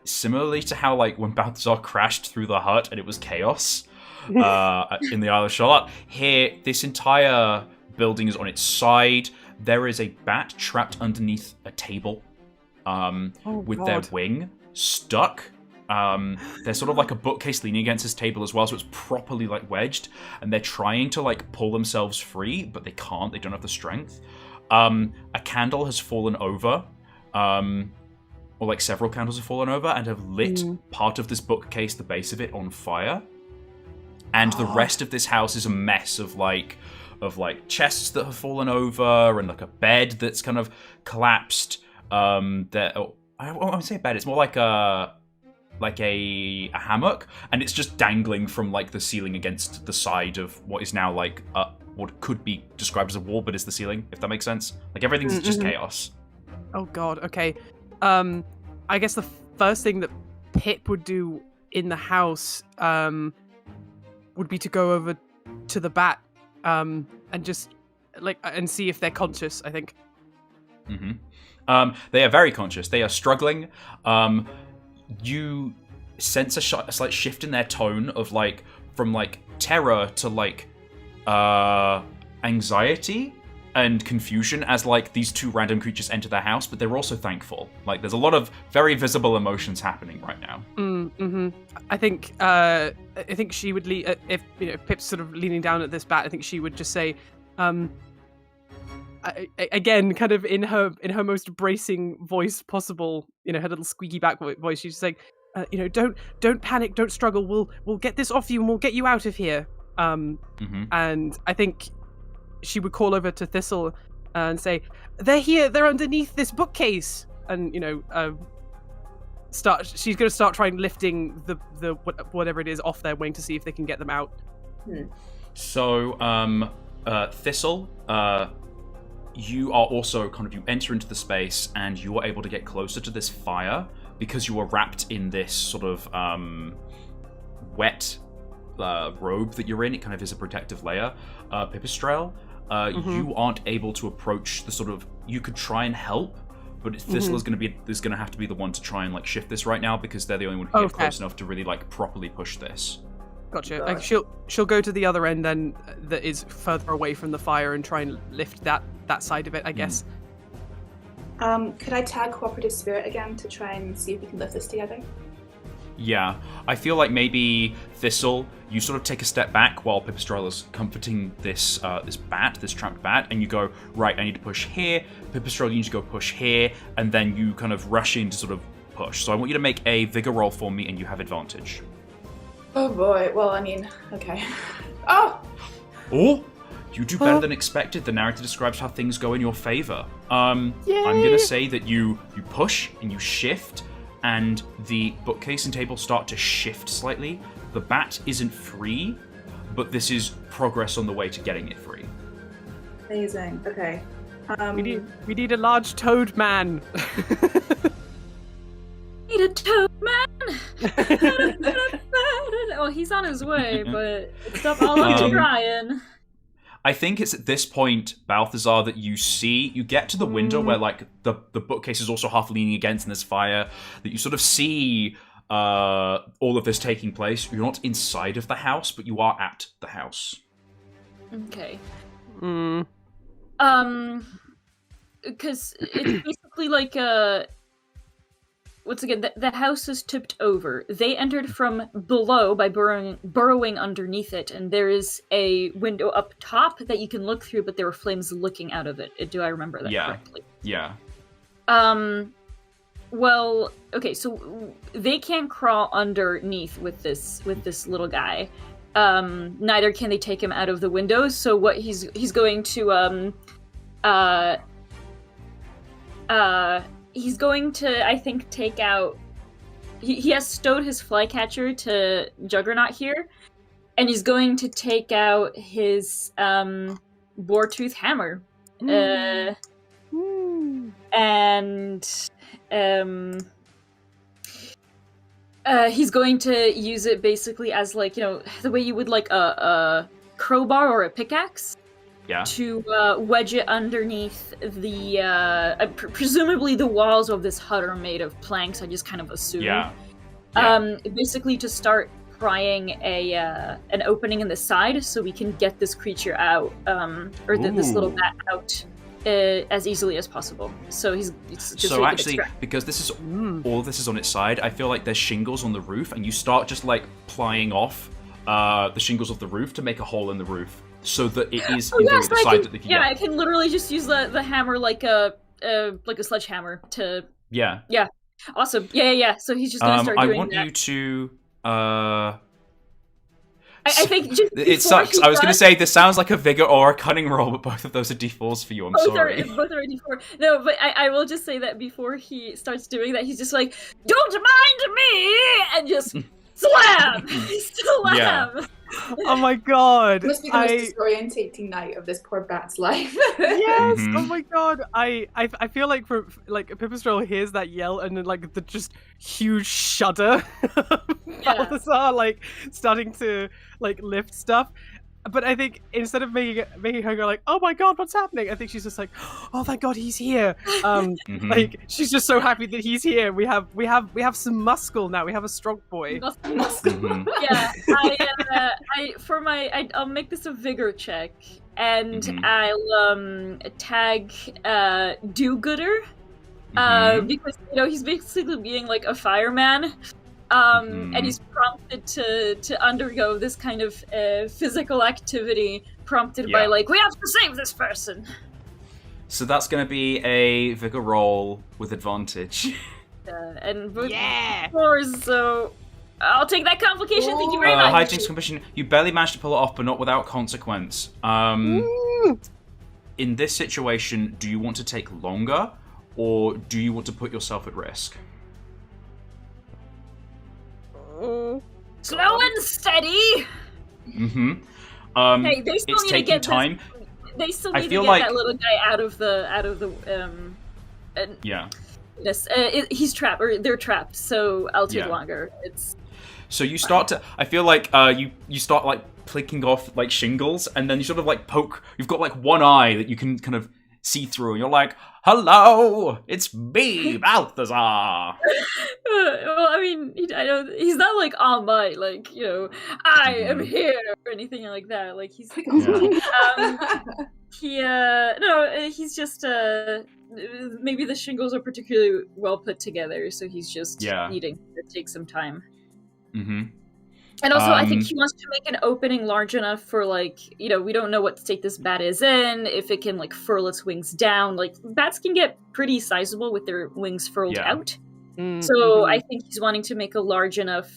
similarly to how like when Balthazar crashed through the hut and it was chaos in the Isle of Charlotte. Here, this entire building is on its side. There is a bat trapped underneath a table with their wing stuck. There's sort of like a bookcase leaning against this table as well, so it's properly like wedged, and they're trying to like pull themselves free, but they can't. They don't have the strength. A candle has fallen over, or like several candles have fallen over and have lit part of this bookcase, the base of it, on fire. And the rest of this house is a mess of like chests that have fallen over and like a bed that's kind of collapsed. I won't say a bed. It's more like a hammock, and it's just dangling from like the ceiling against the side of what is now like what could be described as a wall, but is the ceiling, if that makes sense. Like everything's just chaos. Oh god, okay. I guess the first thing that Pip would do in the house would be to go over to the bat and just and see if they're conscious, I think. They are very conscious. They are struggling. You sense a slight shift in their tone of like from like terror to like anxiety and confusion as like these two random creatures enter their house, but they're also thankful. Like there's a lot of very visible emotions happening right now. I think she would if Pip's sort of leaning down at this bat. I think she would just say, again, kind of in her most bracing voice possible, her little squeaky back voice. She's just like, don't panic, don't struggle. We'll get this off you and we'll get you out of here. And I think she would call over to Thistle and say, "They're here. They're underneath this bookcase." And she's going to start trying lifting the whatever it is off their wing to see if they can get them out. So, Thistle, you are also you enter into the space and you are able to get closer to this fire because you are wrapped in this sort of wet robe that you're in. It kind of is a protective layer. Pipistrelle, you aren't able to approach the you could try and help, but Thistle is going to have to be the one to try and shift this right now because they're the only one who can get close enough to really properly push this. Gotcha. She'll go to the other end then that is further away from the fire and try and lift that side of it, I guess. Could I tag Cooperative Spirit again to try and see if we can lift this together? Yeah, I feel like maybe Thistle, you sort of take a step back while Pipistrelle is comforting this trapped bat, and you go, right, I need to push here. Pipistrelle, you need to go push here, and then you kind of rush in to sort of push. So I want you to make a vigor roll for me, and you have advantage. Oh boy, well, I mean, okay. Oh! You do better than expected. The narrative describes how things go in your favor. I'm going to say that you push and you shift, and the bookcase and table start to shift slightly. The bat isn't free, but this is progress on the way to getting it free. Amazing. Okay. We need a large toad man. Need a toad man. Oh, he's on his way, but it's up all up to Ryan. I think it's at this point, Balthazar, that you get to the window where the bookcase is also half leaning against and there's fire, that you sort of see all of this taking place. You're not inside of the house, but you are at the house. Okay. Because it's basically like once again, the house is tipped over. They entered from below by burrowing underneath it, and there is a window up top that you can look through, but there were flames looking out of it. Do I remember that correctly? Yeah. Well, okay, so they can't crawl underneath with this little guy. Neither can they take him out of the window. So what he's going to he's going to, I think, take out... He has stowed his flycatcher to Juggernaut here, and he's going to take out his boar-tooth hammer. And he's going to use it basically as, the way you would a crowbar or a pickaxe. Yeah. To wedge it underneath the presumably the walls of this hut are made of planks. I just kind of assume. Yeah. Basically to start prying an opening in the side so we can get this creature out, this little bat out as easily as possible. So he's just so actually because this is all of this is on its side. I feel like there's shingles on the roof, and you start just plying off the shingles of the roof to make a hole in the roof. So that it is the side that they can get. I can literally just use the hammer like a sledgehammer to... Yeah. Yeah. Awesome. Yeah. So he's just gonna start doing that. I want you to... I think just it sucks. I was going to say, this sounds like a vigor or a cunning roll, but both of those are d4s for you. I'm sorry. Both are d4. No, but I will just say that before he starts doing that, he's just like, "Don't mind me!" and just slam! Slam! Yeah. Oh my god. It must be the most disorientating night of this poor bat's life. Yes! Oh my god. I feel like Pipistrelle hears that yell and then the just huge shudder. Balthazar starting to lift stuff. But I think instead of making her go "Oh my god, what's happening?" I think she's just "Oh thank god he's here." She's just so happy that he's here. We have some muscle now. We have a strong boy. Muscle. Yeah. I'll make this a vigor check, and I'll tag do-gooder because he's basically being a fireman. And he's prompted to undergo this kind of physical activity prompted by we have to save this person. So that's going to be a vigor roll with advantage. And both scores, so I'll take that complication. Thank you very much. Hijinks complication. You barely managed to pull it off, but not without consequence. In this situation, do you want to take longer, or do you want to put yourself at risk? Slow and steady. Mm-hmm. Hey, they still it's need to taking get time. They still need to feel get like that little guy out of the. Yeah. Yes, he's trapped, or they're trapped. So I'll take longer. So you start to. I feel like you start like clicking off like shingles, and then you sort of like poke. You've got like one eye that you can kind of see through, and you're like, "Hello, it's me, Balthazar." Well, I mean, he's not like all might, like I am here or anything like that. Like he's he's just maybe the shingles are particularly well put together, so he's just needing to take some time. Mm-hmm. And also, I think he wants to make an opening large enough for, like, we don't know what state this bat is in, if it can, like, furl its wings down. Like, bats can get pretty sizable with their wings furled out. Mm-hmm. So I think he's wanting to make a large enough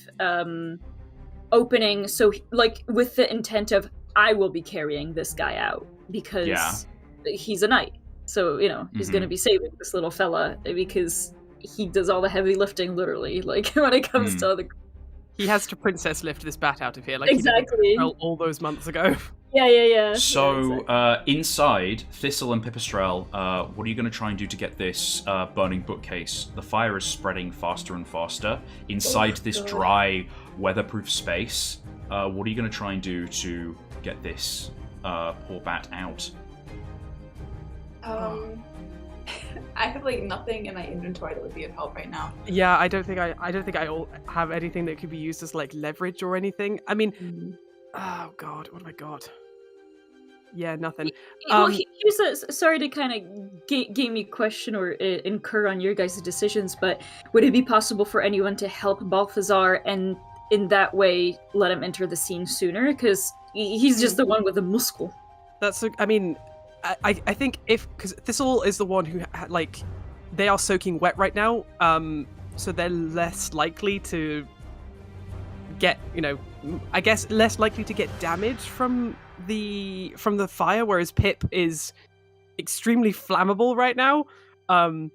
opening, so, like, with the intent of, I will be carrying this guy out, because he's a knight. So, he's going to be saving this little fella, because he does all the heavy lifting, literally, like, when it comes to other... He has to princess lift this bat out of here, like exactly. He did all those months ago. Yeah. So, exactly. Inside, Thistle and Pipistrel, what are you going to try and do to get this burning bookcase? The fire is spreading faster and faster. Inside this dry, weatherproof space, what are you going to try and do to get this poor bat out? I have like nothing in my inventory that would be of help right now. Yeah, I don't think I have anything that could be used as like leverage or anything. I mean, oh god, what have I got? Yeah, nothing. Well, here's sorry to kind of game you question or incur on your guys' decisions, but would it be possible for anyone to help Balthazar and in that way let him enter the scene sooner? Because he's just the one with the muscle. I think because Thistle is the one who, like, they are soaking wet right now, so they're less likely to get, I guess less likely to get damage from the fire, whereas Pip is extremely flammable right now. I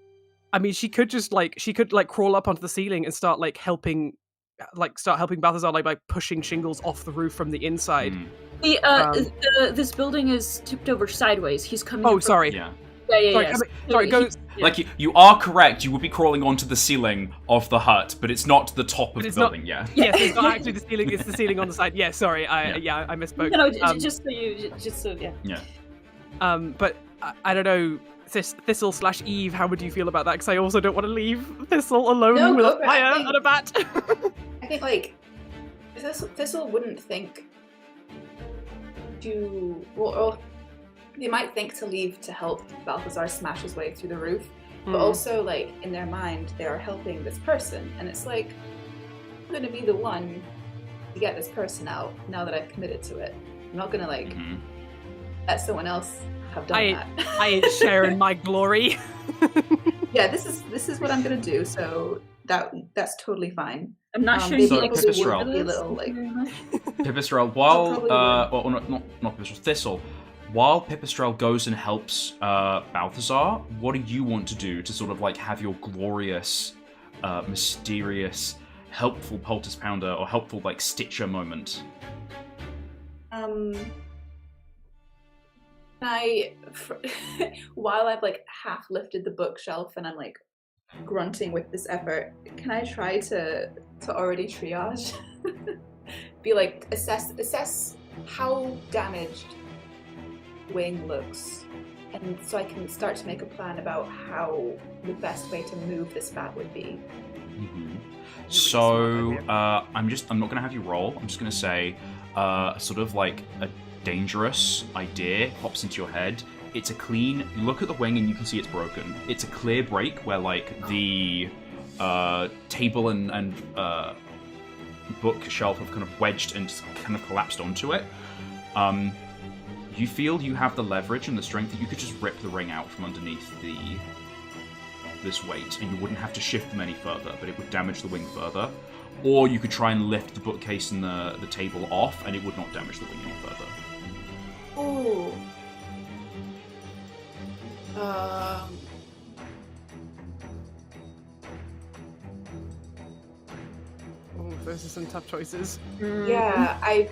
mean, she could crawl up onto the ceiling and start helping Balthazar by pushing shingles off the roof from the inside. This building is tipped over sideways. He's coming. Oh, sorry. Yeah. Yeah. Sorry, go. Like you are correct. You would be crawling onto the ceiling of the hut, but it's not the top of the building. Yes, it's not actually the ceiling. It's the ceiling on the side. Yeah, sorry. I misspoke. No, just so. Yeah. But I don't know. Thistle/Eve, how would you feel about that? Because I also don't want to leave Thistle alone with a fire and a bat. I think like Thistle wouldn't think to or they might think to leave to help Balthazar smash his way through the roof, but also like in their mind they are helping this person, and it's like I'm gonna be the one to get this person out now that I've committed to it. I'm not gonna let someone else have done that. I ain't sharing my glory. Yeah, this is what I'm gonna do, so that's totally fine. I'm not sure. So Pipistrel, while not Pipistrel, Thistle. While Pipistrel goes and helps Balthazar, what do you want to do to sort of like have your glorious, mysterious, helpful poultice pounder or helpful like Stitcher moment? While I've like half lifted the bookshelf and I'm like grunting with this effort, can I try to already triage? Be like assess how damaged wing looks, and so I can start to make a plan about how the best way to move this bat would be. So I'm not gonna have you roll. I'm just gonna say sort of like a dangerous idea pops into your head. It's a clean, you look at the wing and you can see it's broken. It's a clear break where like the table and bookshelf have kind of wedged and kind of collapsed onto it. You feel you have the leverage and the strength that you could just rip the ring out from underneath this weight, and you wouldn't have to shift them any further, but it would damage the wing further. or you could try and lift the bookcase and the table off, and it would not damage the wing any further. Ooh. Oh, those are some tough choices. Yeah, I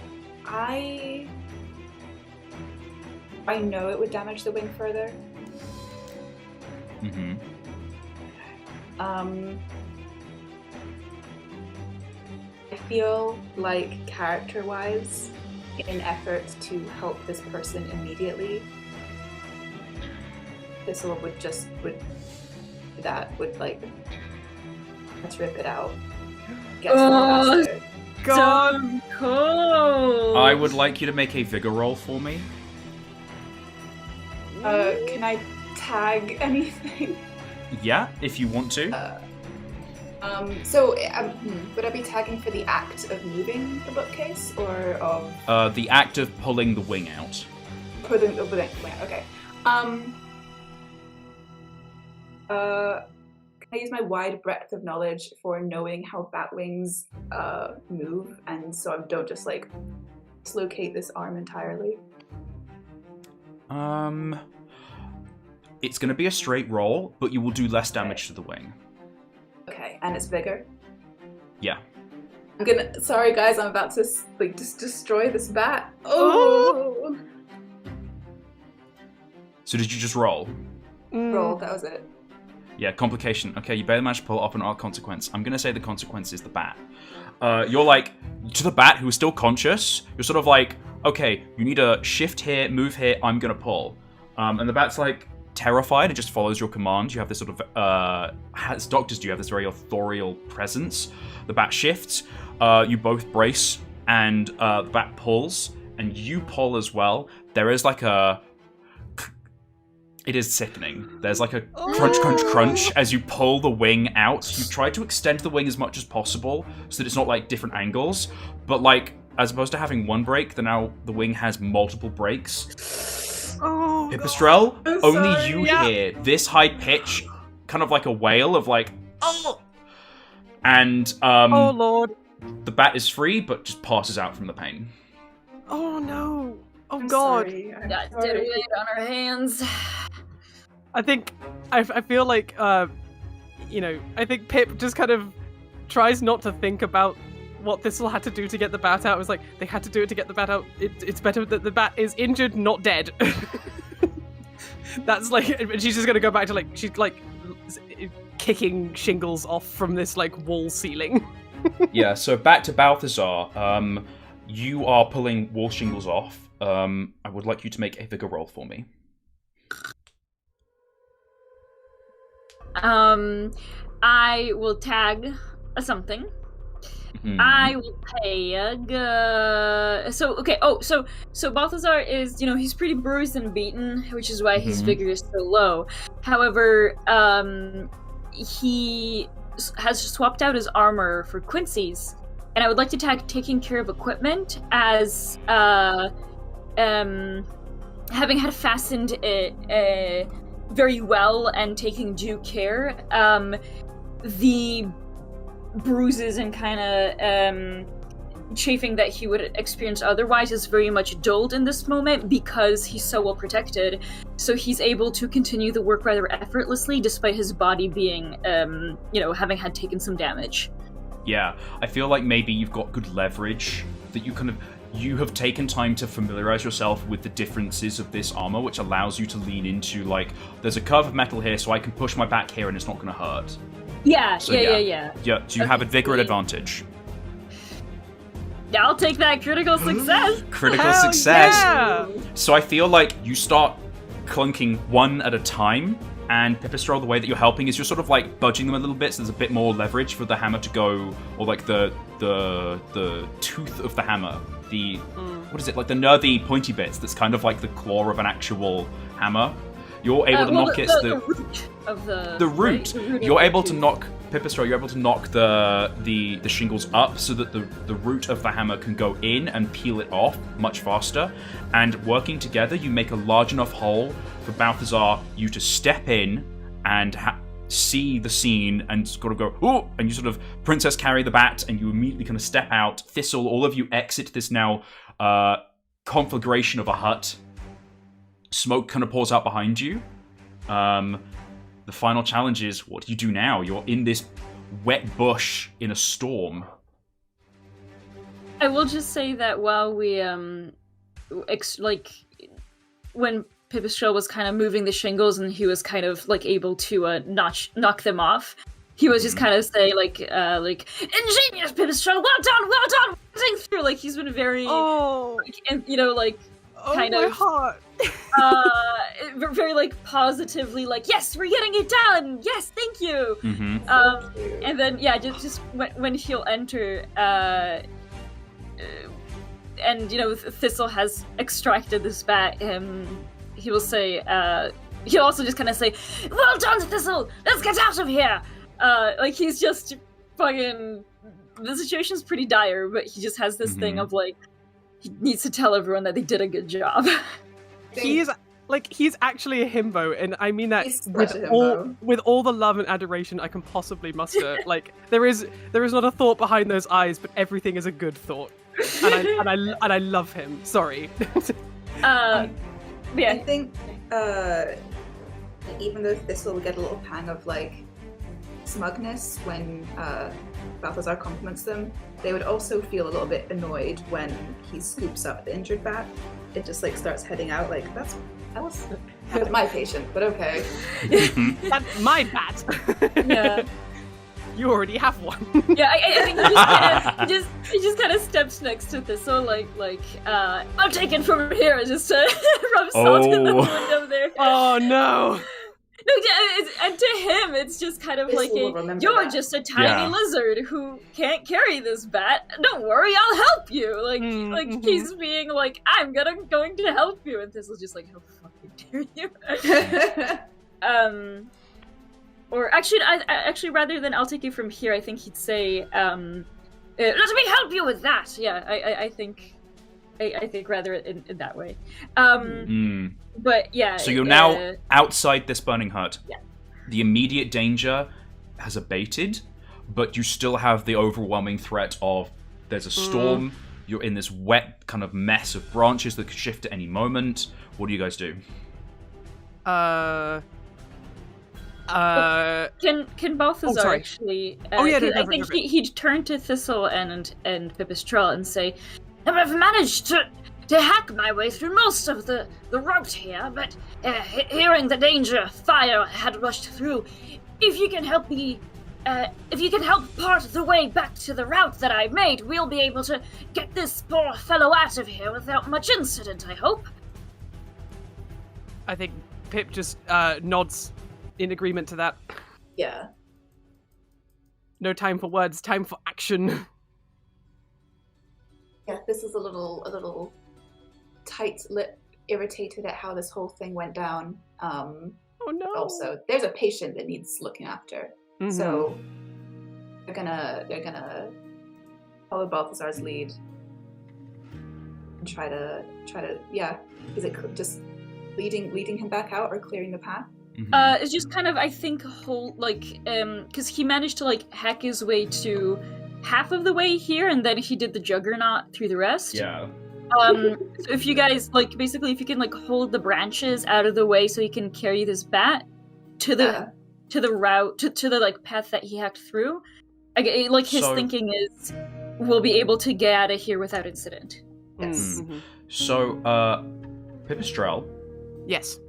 know it would damage the wing further. Mm-hmm. I feel like character-wise, in effort to help this person immediately, Thistle would let's rip it out. Get faster. God! So cool. I would like you to make a vigor roll for me. Can I tag anything? Yeah, if you want to. Would I be tagging for the act of moving the bookcase, or of The act of pulling the wing out. putting the wing? Okay. Can I use my wide breadth of knowledge for knowing how bat wings move, and so I don't just like dislocate this arm entirely? It's going to be a straight roll, but you will do less damage to the wing. Okay, and it's vigor. Yeah. Sorry guys, I'm about to just destroy this bat. Oh! So did you just roll? Roll, that was it. Yeah, complication. Okay, you barely managed to pull it off an arc consequence. I'm going to say the consequence is the bat. You're like, to the bat who is still conscious, you're sort of like, okay, you need to shift here, move here, I'm going to pull. And the bat's like terrified, it just follows your command. You have this sort of, as doctors do, you have this very authorial presence. The bat shifts, you both brace, and the bat pulls, and you pull as well. There is like a... It is sickening. There's like a crunch, crunch, crunch as you pull the wing out. You try to extend the wing as much as possible so that it's not like different angles. But like, as opposed to having one break, now the wing has multiple breaks. Oh, Pipistrel, I'm only sorry. you hear this high pitch, kind of like a wail of like, oh! And oh Lord! the bat is free, but just passes out from the pain. Oh no! Oh I'm God! sorry. I'm Got sorry. dead weight on our hands. I think I feel like I think Pip just kind of tries not to think about what Thistle had to do to get the bat out. It was like they had to do it to get the bat out. It's better that the bat is injured, not dead. That's like, and she's just gonna go back to like she's like kicking shingles off from this like wall ceiling. Yeah, so back to Balthazar. You are pulling wall shingles off. I would like you to make a vigor roll for me. I will tag something. Mhm. I will tag. So Balthazar is, he's pretty bruised and beaten, which is why his Mhm. vigor is so low. However, he has swapped out his armor for Quincy's, and I would like to tag taking care of equipment as having had fastened it very well and taking due care. The bruises and kind of chafing that he would experience otherwise is very much dulled in this moment because he's so well protected. So he's able to continue the work rather effortlessly despite his body being, having had taken some damage. Yeah, I feel like maybe you've got good leverage, that you have taken time to familiarize yourself with the differences of this armor, which allows you to lean into, like, there's a curve of metal here, so I can push my back here and it's not going to hurt. Yeah, So, yeah. Yeah, so you have a vigor sweet. advantage. I'll take that critical success. Critical Hell success. yeah! So I feel like you start clunking one at a time, and Pipistrel, the way that you're helping is you're sort of like budging them a little bit, so there's a bit more leverage for the hammer to go, or like the tooth of the hammer, what is it, like the nerdy pointy bits that's kind of like the claw of an actual hammer. You're able to knock it. The root of the root. Right? The root You're of able the to tooth. knock Pipistrel. You're able to knock the shingles up so that the root of the hammer can go in and peel it off much faster. And working together, you make a large enough hole for Balthazar you to step in and see the scene and sort of go, oh, and you sort of princess carry the bat, and you immediately kind of step out. Thistle, all of you exit this now conflagration of a hut. Smoke kind of pours out behind you. The final challenge is, what do you do now? You're in this wet bush in a storm. I will just say that while we, when Pipistrel was kind of moving the shingles and he was kind of, like, able to knock them off, he was just kind of say, like, ingenious Pipistrel, well done, through. Like, he's been very, kind my of heart. very like positively, like, yes, we're getting it done, yes, thank you. And then just when he'll enter and Thistle has extracted this bat, he will say, he'll also just kind of say, well done, Thistle, let's get out of here. Like, he's just fucking, the situation's pretty dire, but he just has this thing of, like, he needs to tell everyone that they did a good job. He's actually a himbo, and I mean that with all the love and adoration I can possibly muster. Like, there is not a thought behind those eyes, but everything is a good thought, and I love him. Sorry. Yeah. I think even though Thistle will get a little pang of, like, smugness when Balthazar compliments them, they would also feel a little bit annoyed when he scoops up the injured bat. It just, like, starts heading out, like, that was my patient, but okay. That's my bat. Yeah. You already have one. Yeah, I think he just kind of steps next to Thistle, like I'll take it from here, just to rub salt in the window there. Oh no. No, and to him, it's just kind of like you're just a tiny lizard who can't carry this bat. Don't worry, I'll help you. Like he's being like, I'm going to help you, and Thistle's just like, how fucking dare you? Or actually, rather than I'll take you from here, I think he'd say, let me help you with that. Yeah, I think rather in that way. But yeah. So you're now outside this burning hut. Yeah. The immediate danger has abated, but you still have the overwhelming threat of there's a storm. You're in this wet kind of mess of branches that could shift at any moment. What do you guys do? Can Balthazar actually? I think he'd turn to Thistle and Pipistrel and say, I've managed to hack my way through most of the route here, but hearing the danger, fire had rushed through. If you can help me, if you can help part the way back to the route that I made, we'll be able to get this poor fellow out of here without much incident, I hope. I think Pip just nods in agreement to that. Yeah. No time for words, time for action. Yeah, this is a little tight-lipped, irritated at how this whole thing went down. Oh no. Also, there's a patient that needs looking after. So they're gonna follow Balthazar's lead and try to is it just leading him back out or clearing the path? It's just kind of, I think, because he managed to, like, hack his way to half of the way here, and then he did the juggernaut through the rest. Yeah. So if you guys, like, basically, if you can, like, hold the branches out of the way so he can carry this bat to the route, to the, like, path that he hacked through, like, his thinking is, we'll be able to get out of here without incident. Yes. So, Pipistrel. Yes.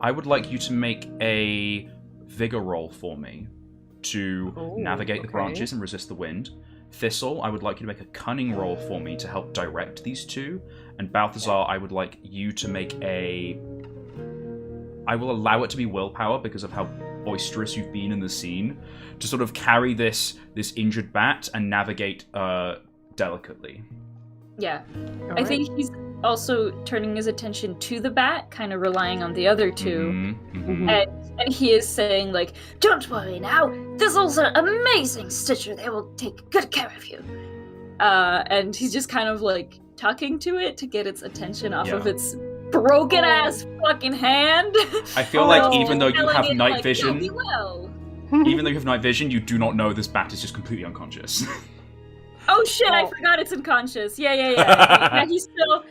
I would like you to make a vigor roll for me to navigate the branches and resist the wind. Thistle, I would like you to make a cunning roll for me to help direct these two. And Balthazar, I would like you to make I will allow it to be willpower because of how boisterous you've been in the scene, to sort of carry this injured bat and navigate delicately. Yeah. All I think he's also turning his attention to the bat, kind of relying on the other two. And he is saying, like, don't worry now, Thistle's an amazing stitcher, they will take good care of you. And he's just kind of, like, talking to it to get its attention off of its broken ass fucking hand. I feel like even though you have night like, vision, even though you have night vision, you do not know this bat is just completely unconscious. Oh shit! I forgot it's unconscious. Yeah. He still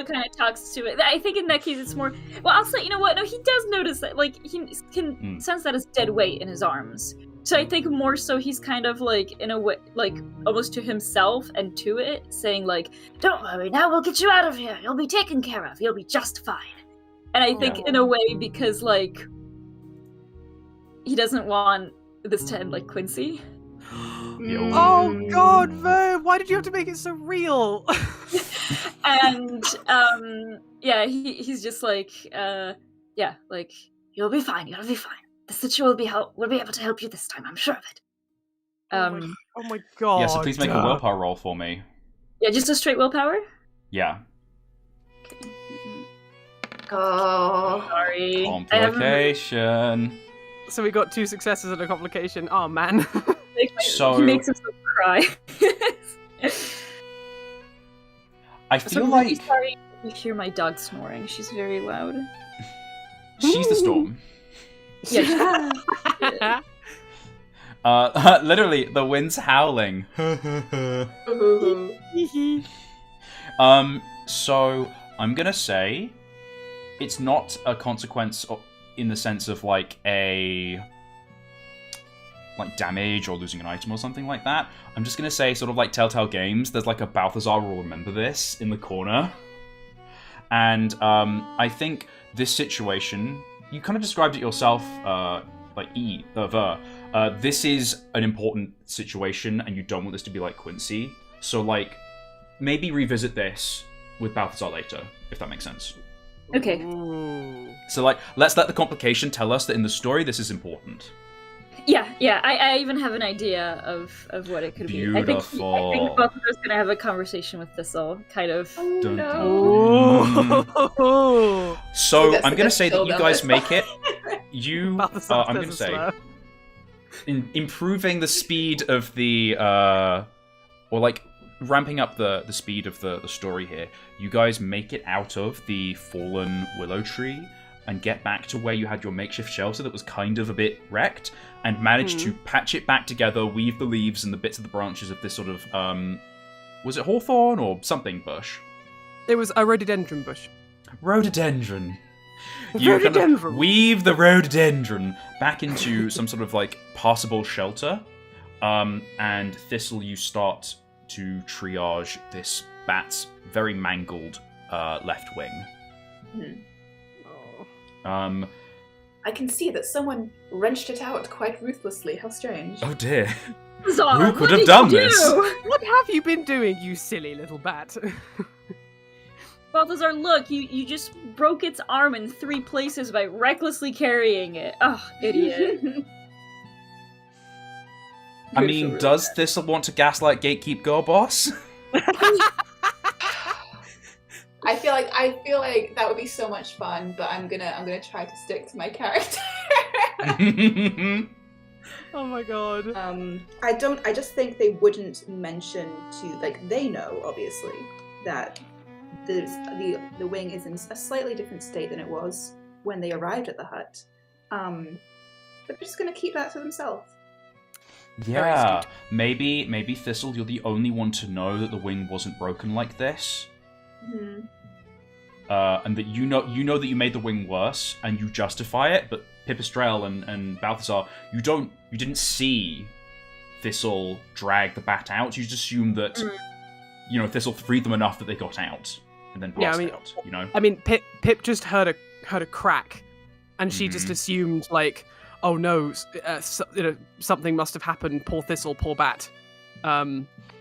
kind of talks to it. I think in that case it's more. Well, I'll say, you know what? No, he does notice that. Like he can sense that it's dead weight in his arms. So I think more so he's kind of like in a way, like almost to himself and to it, saying like, "Don't worry, now we'll get you out of here. You'll be taken care of. You'll be just fine." And I think in a way because like he doesn't want this to end like Quincy. Oh God, Ver! Why did you have to make it so real? And he's just like, like you'll be fine. You'll be fine. The situ will be able to help you this time. I'm sure of it. Oh my God! Yeah, so please make a willpower roll for me. Yeah, just a straight willpower. Yeah. Okay. Oh, Sorry. Complication. So we got 2 successes and a complication. Oh man. So he makes himself cry. I feel like sorry you hear my dog snoring. She's very loud. she's the storm. Yeah. Literally, the wind's howling. So I'm gonna say it's not a consequence in the sense of like damage or losing an item or something like that. I'm just gonna say, sort of like Telltale Games, there's like a Balthazar will remember this in the corner. And I think this situation, you kind of described it yourself, this is an important situation and you don't want this to be like Quincy. So like, maybe revisit this with Balthazar later, if that makes sense. Okay. So like, let's let the complication tell us that in the story this is important. Yeah. I even have an idea of what it could Beautiful. be. I think both of us gonna have a conversation with Thistle, kind of. Oh, Dun, no. So That's I'm gonna say that still you done guys this. make it. You, Balthazar I'm says gonna it's say, slow. improving the speed of the, or like ramping up the speed of the story here. You guys make it out of the fallen willow tree and get back to where you had your makeshift shelter that was kind of a bit wrecked, and manage to patch it back together, weave the leaves and the bits of the branches of this sort of, was it hawthorn or something bush? It was a rhododendron bush. Rhododendron. You kind of weave the rhododendron back into some sort of like passable shelter, and Thistle, you start to triage this bat's very mangled left wing. I can see that someone wrenched it out quite ruthlessly. How strange. Oh dear. Zara, Who could have done this? What have you been doing, you silly little bat? Balthazar, look, you just broke its arm in 3 places by recklessly carrying it. Oh, idiot. I mean, does Thistle want to gaslight Gatekeep Girl Boss? I feel like that would be so much fun, but I'm gonna try to stick to my character. Oh my God. I just think they wouldn't mention to, like, they know obviously that the wing is in a slightly different state than it was when they arrived at the hut. But they're just gonna keep that to themselves. Yeah, maybe Thistle, you're the only one to know that the wing wasn't broken like this. Mm-hmm. And that you know that you made the wing worse, and you justify it. But Pipistrel and Balthazar, you didn't see Thistle drag the bat out. You just assume that Thistle freed them enough that they got out, and then blasted out. You know. I mean, Pip just heard a crack, and she just assumed like, oh no, something must have happened. Poor Thistle, poor bat. Yeah,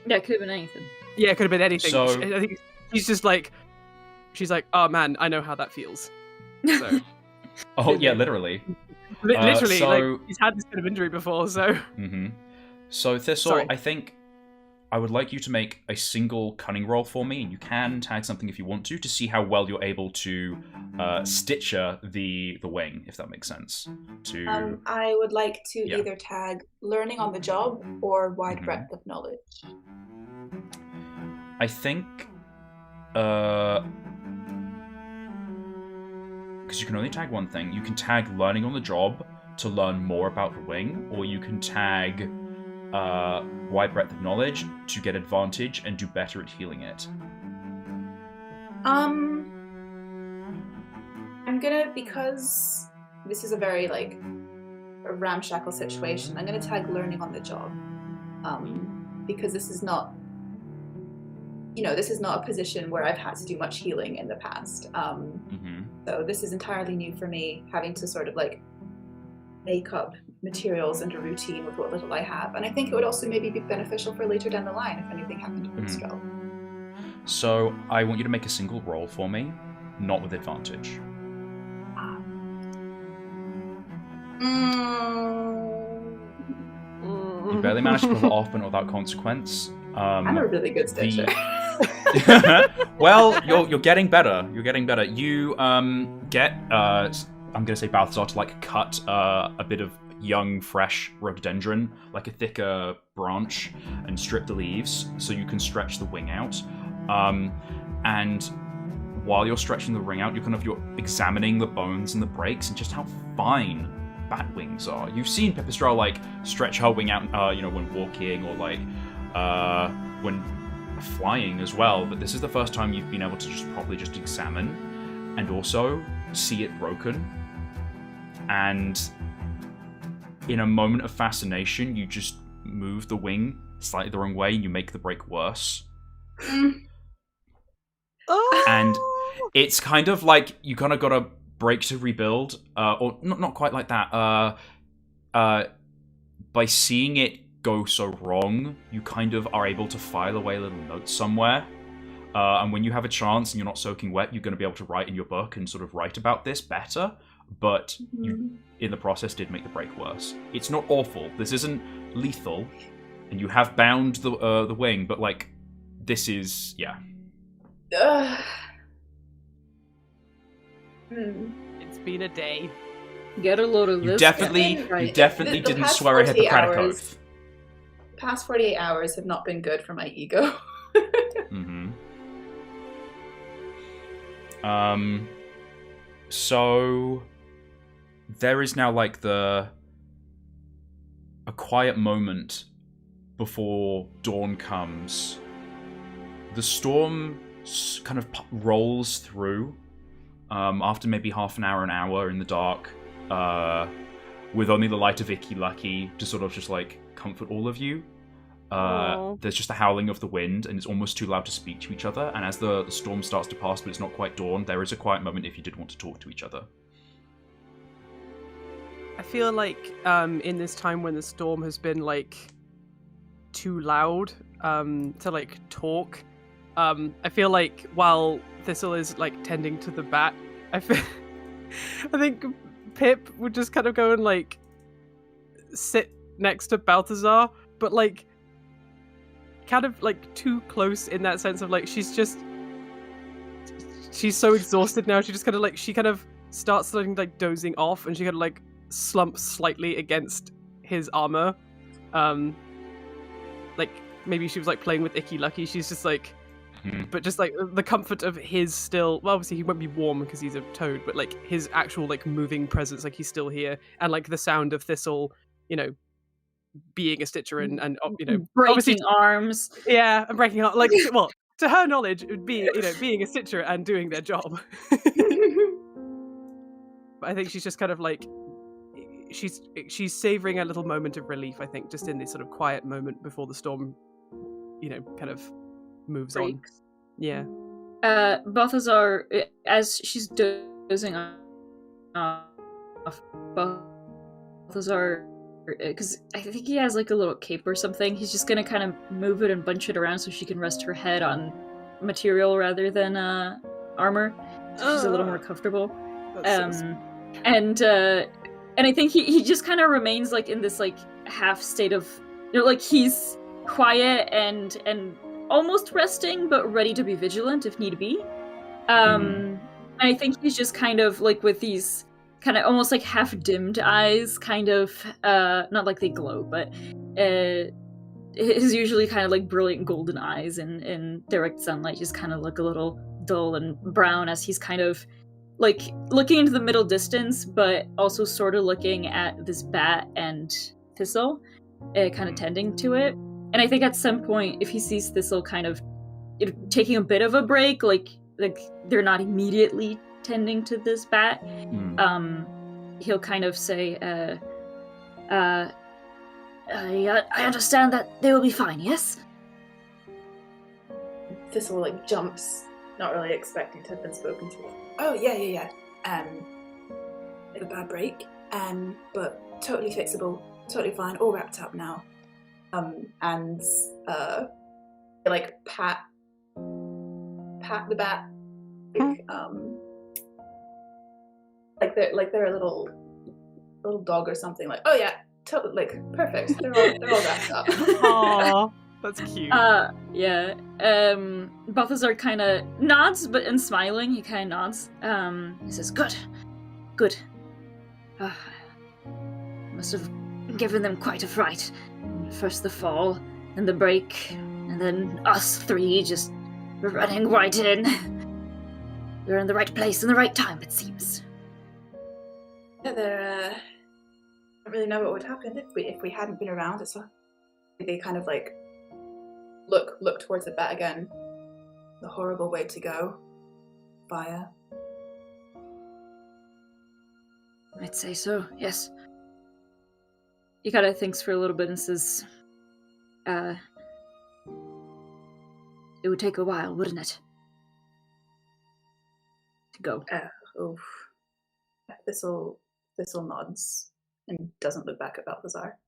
it could have been anything. Yeah, it could have been anything. So, I think she's like, oh man, I know how that feels. So, oh yeah, literally. Literally, so, like he's had this kind of injury before. So, So Thistle, Sorry. I think I would like you to make a single cunning roll for me, and you can tag something if you want to see how well you're able to stitcher the wing, if that makes sense. I would like to either tag learning on the job or wide breadth of knowledge. I think, because you can only tag one thing, you can tag learning on the job, to learn more about the wing, or you can tag wide breadth of knowledge to get advantage and do better at healing it. I'm gonna, because this is a very like a ramshackle situation, I'm gonna tag learning on the job. Because this is not, this is not a position where I've had to do much healing in the past. So this is entirely new for me, having to sort of like make up materials and a routine with what little I have. And I think it would also maybe be beneficial for later down the line if anything happened to Bristley. So I want you to make a single roll for me, not with advantage. You barely managed to pull it off, but not without consequence. I'm a really good stitcher. Well, you're getting better. You're getting better. You get I'm gonna say Balthazar to like cut a bit of young, fresh rhododendron, like a thicker branch, and strip the leaves so you can stretch the wing out. And while you're stretching the ring out, you're examining the bones and the breaks and just how fine bat wings are. You've seen Pipistrel like stretch her wing out, when walking or like when flying as well. But this is the first time you've been able to just properly just examine and also see it broken. And in a moment of fascination, you just move the wing slightly the wrong way and you make the break worse. And it's kind of like you kind of got to break to rebuild, or not quite like that. By seeing it go so wrong, you kind of are able to file away a little note somewhere. And when you have a chance and you're not soaking wet, you're going to be able to write in your book and sort of write about this better. But you, in the process, did make the break worse. It's not awful. This isn't lethal, and you have bound the wing. But like, this is It's been a day. Get a load of You this. definitely The didn't past swear a 48 Hippocratic hours. oath. Past 48 hours have not been good for my ego. So there is now like a quiet moment before dawn comes. The storm kind of rolls through after maybe half an hour in the dark, with only the light of Icky Lucky to sort of just like comfort all of you. There's just the howling of the wind, and it's almost too loud to speak to each other. And as the storm starts to pass, but it's not quite dawn, there is a quiet moment if you did want to talk to each other. I feel like in this time when the storm has been like too loud to like talk, I feel like while Thistle is like tending to the bat, I think Pip would just kind of go and like sit next to Balthazar, but like kind of like too close in that sense of like she's so exhausted now. She just kind of starts like dozing off, and she kind of like slumps slightly against his armor. Like maybe she was like playing with Icky Lucky. She's just like, but just like the comfort of his still. Well, obviously he won't be warm because he's a toad, but like his actual like moving presence, like he's still here, and like the sound of Thistle, being a stitcher and breaking obviously arms. Yeah, and breaking arms. Like, well, to her knowledge, it would be being a stitcher and doing their job. But I think she's just kind of like she's savoring a little moment of relief. I think just in this sort of quiet moment before the storm, kind of moves on. Yeah. Balthazar, as she's dozing off, Balthazar, because I think he has like a little cape or something, he's just gonna kind of move it and bunch it around so she can rest her head on material rather than armor. So she's a little more comfortable. And I think he just kind of remains like in this like half state of, like he's quiet and almost resting, but ready to be vigilant if need be. I think he's just kind of like with these kind of almost like half dimmed eyes, kind of not like they glow, but his usually kind of like brilliant golden eyes in direct sunlight just kind of look a little dull and brown as he's kind of like looking into the middle distance, but also sort of looking at this bat and Thistle, kind of tending to it. And I think at some point, if he sees Thistle kind of taking a bit of a break, like they're not immediately tending to this bat, he'll kind of say, I understand that they will be fine, yes? Thistle like jumps, not really expecting to have been spoken to. Oh yeah. Bit of a bad break, but totally fixable, totally fine, all wrapped up now. And like pat the bat, like they're a little dog or something. Like, oh yeah, totally, like perfect. They're all wrapped up. Aww, that's cute. Yeah. Balthazar kind of nods, but in smiling, he kind of nods. He says, "Good. Must have given them quite a fright. First the fall, then the break, and then us three just running right in. We're in the right place in the right time, it seems." Yeah, I don't really know what would happen if we hadn't been around. It's they kind of like look towards the bat again. The horrible way to go. Fire. I'd say so, yes. He kind of thinks for a little bit and says, it would take a while, wouldn't it? To go. Thistle nods and doesn't look back at Balthazar.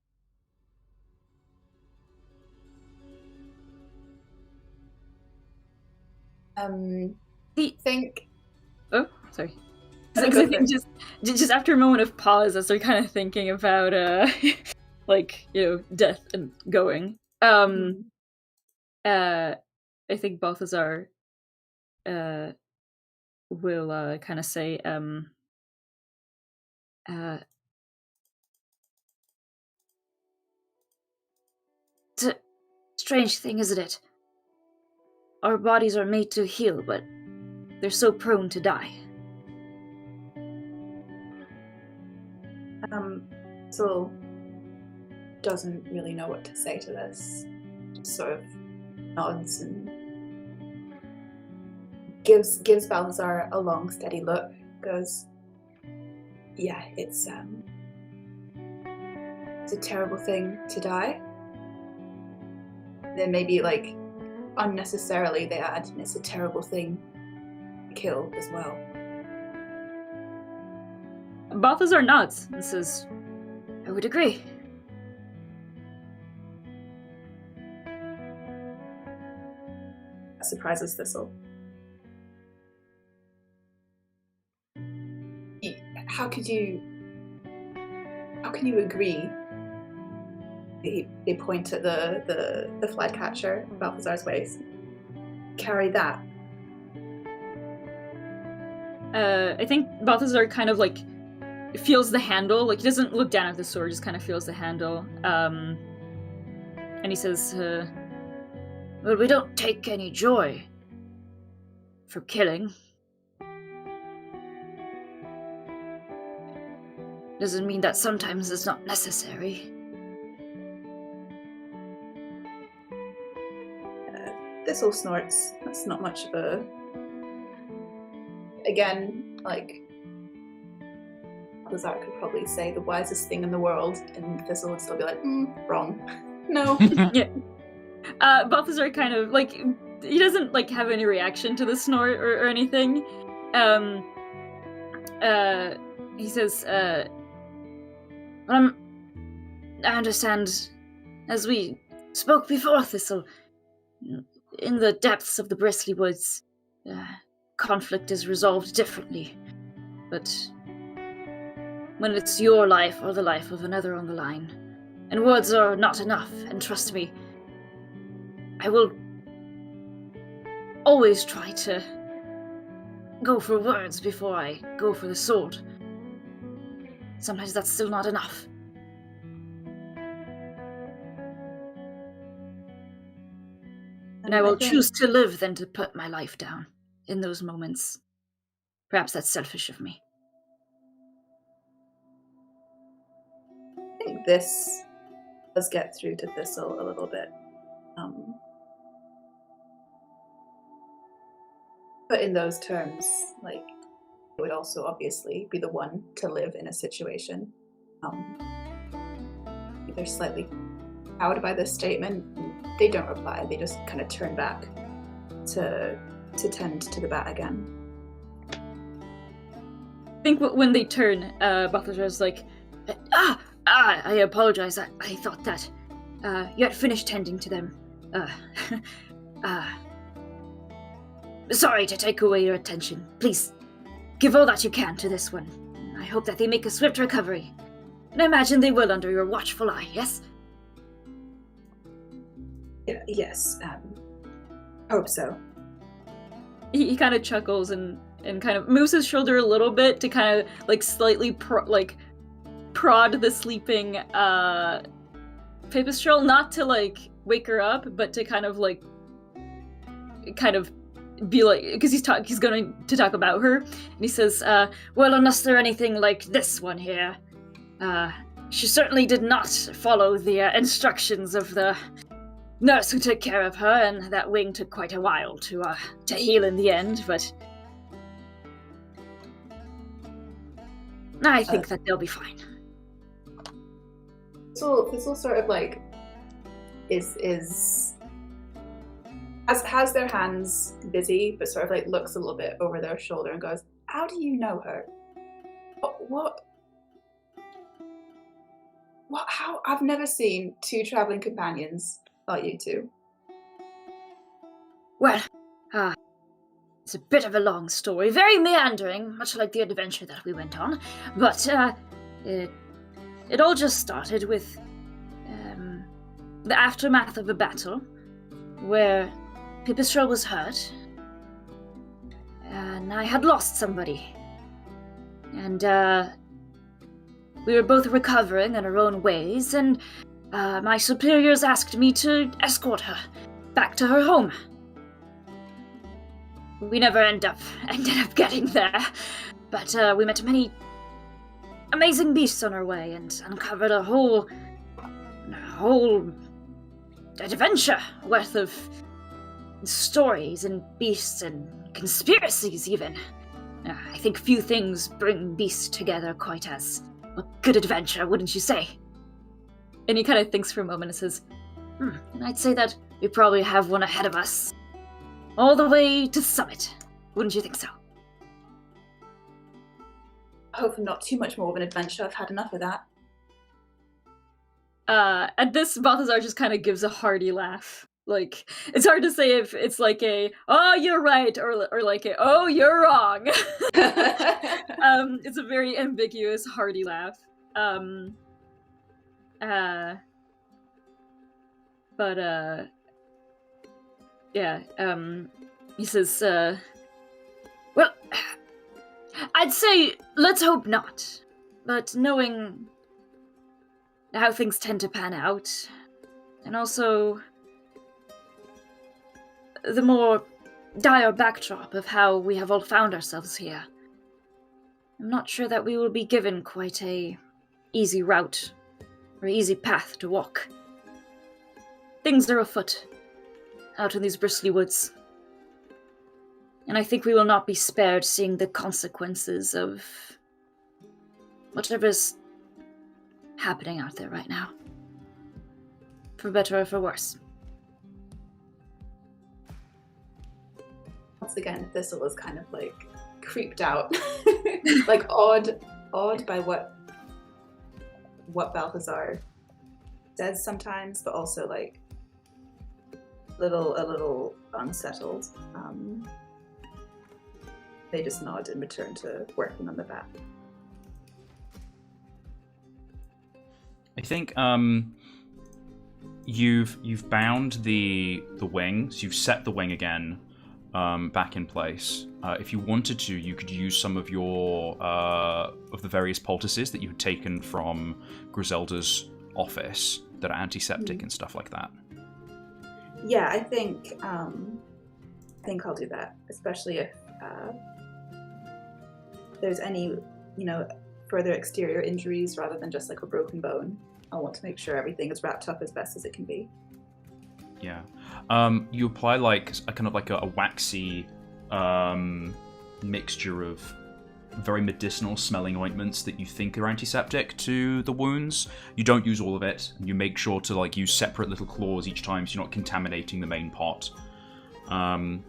Think. Oh, sorry. Because I think just after a moment of pause, as they're kind of thinking about, like, death and going. I think Balthazar will kind of say, it's a strange thing, isn't it? Our bodies are made to heal, but they're so prone to die. Thistle doesn't really know what to say to this. Just sort of nods and gives Balthazar a long, steady look. Goes, yeah, it's a terrible thing to die. Then maybe like unnecessarily they add, it's a terrible thing to kill as well. Balthazar nods and says, I would agree. That surprises Thistle. How can you agree? They point at the flycatcher on Balthazar's waist. Carry that. I think Balthazar kind of like feels the handle. Like he doesn't look down at the sword, just kind of feels the handle. And he says, well, we don't take any joy from killing. Doesn't mean that sometimes it's not necessary. Thistle snorts. That's not much of a... Again, like... Balthazar could probably say the wisest thing in the world, and Thistle would still be like, wrong. No. Yeah. Balthazar kind of, like, he doesn't, like, have any reaction to the snort or anything. He says, I understand, as we spoke before, Thistle, in the depths of the Bristley Woods, conflict is resolved differently. But when it's your life or the life of another on the line, and words are not enough, and trust me, I will always try to go for words before I go for the sword. Sometimes that's still not enough. And I will choose to live than to put my life down in those moments. Perhaps that's selfish of me. I think this does get through to Thistle a little bit. But in those terms, like, it would also obviously be the one to live in a situation. They're slightly cowed by this statement. They don't reply. They just kind of turn back to tend to the bat again. I think when they turn, Balthazar's like, I apologize. I thought that you had finished tending to them. Sorry to take away your attention. Please, give all that you can to this one. I hope that they make a swift recovery. And I imagine they will under your watchful eye, yes? Yes, hope so. He kind of chuckles and kind of moves his shoulder a little bit to kind of, like, slightly prod the sleeping Pipistrel, not to, like, wake her up, but to kind of be like, because he's going to talk about her, and he says, well, unless they're anything like this one here, she certainly did not follow the instructions of the nurse who took care of her, and that wing took quite a while to heal in the end, but I think that they'll be fine. Thistle sort of like has their hands busy, but sort of like looks a little bit over their shoulder and goes, "How do you know her? What? How? I've never seen two traveling companions like you two." Well, it's a bit of a long story, very meandering, much like the adventure that we went on, but it all just started with the aftermath of a battle where Pipistrel was hurt, and I had lost somebody, and we were both recovering in our own ways, and my superiors asked me to escort her back to her home. We never ended up getting there, but we met many amazing beasts on our way and uncovered a whole adventure worth of stories and beasts and conspiracies even. I think few things bring beasts together quite as a good adventure, wouldn't you say? And he kind of thinks for a moment and says, and I'd say that we probably have one ahead of us. All the way to the summit. Wouldn't you think so? I hope not too much more of an adventure. I've had enough of that. At this, Balthazar just kind of gives a hearty laugh. Like, it's hard to say if it's like a, oh, you're right, or like a, oh, you're wrong. It's a very ambiguous, hearty laugh. He says, well, I'd say let's hope not, but knowing how things tend to pan out, and also the more dire backdrop of how we have all found ourselves here, I'm not sure that we will be given quite a easy route or easy path to walk. Things are afoot out in these Bristley Woods, and I think we will not be spared seeing the consequences of whatever's happening out there right now, for better or for worse. Once again, Thistle is kind of like creeped out, like awed by what Balthazar says sometimes, but also like a little unsettled. They just nod and return to working on the bat. I think you've bound the wing, so you've set the wing again back in place. If you wanted to, you could use some of your of the various poultices that you had taken from Griselda's office that are antiseptic and stuff like that. Yeah, I think I'll do that, especially if if there's any, further exterior injuries rather than just like a broken bone, I want to make sure everything is wrapped up as best as it can be. Yeah. You apply like a kind of like a waxy mixture of very medicinal smelling ointments that you think are antiseptic to the wounds. You don't use all of it, and you make sure to like use separate little claws each time so you're not contaminating the main pot. And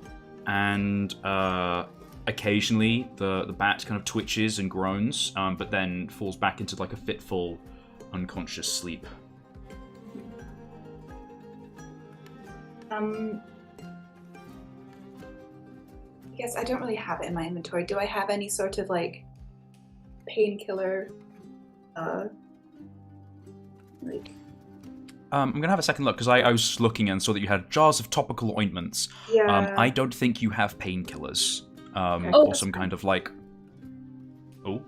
occasionally the bat kind of twitches and groans, but then falls back into like a fitful, unconscious sleep. Yes, I don't really have it in my inventory. Do I have any sort of like painkiller? I'm gonna have a second look because I was looking and saw that you had jars of topical ointments. Yeah. I don't think you have painkillers, Okay. or some kind of like. Oh.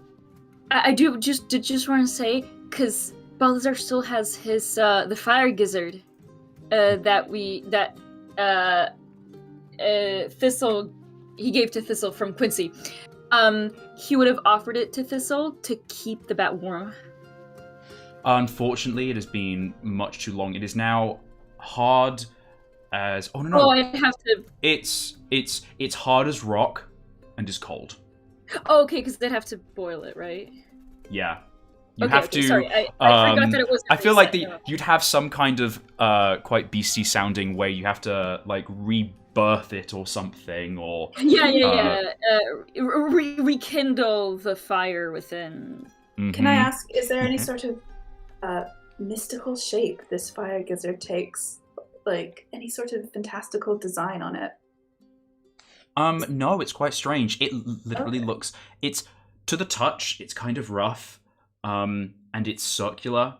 I do just want to say, because Balthazar still has his the fire gizzard that Thistle he gave to Thistle from Quincy. He would have offered it to Thistle to keep the bat warm. Unfortunately, it has been much too long. It is now hard as no. Oh, I'd have to. It's hard as rock and is cold. Oh, okay, because they'd have to boil it, right? Yeah. You Okay, have okay, to. sorry, I forgot that it was. I feel like you'd have some kind of quite beastie sounding way. You have to like rebirth it or something, or rekindle the fire within. Mm-hmm. Can I ask, is there any sort of mystical shape this fire gizzard takes? Like any sort of fantastical design on it? No, it's quite strange. It literally looks. It's to the touch. It's kind of rough. And it's circular,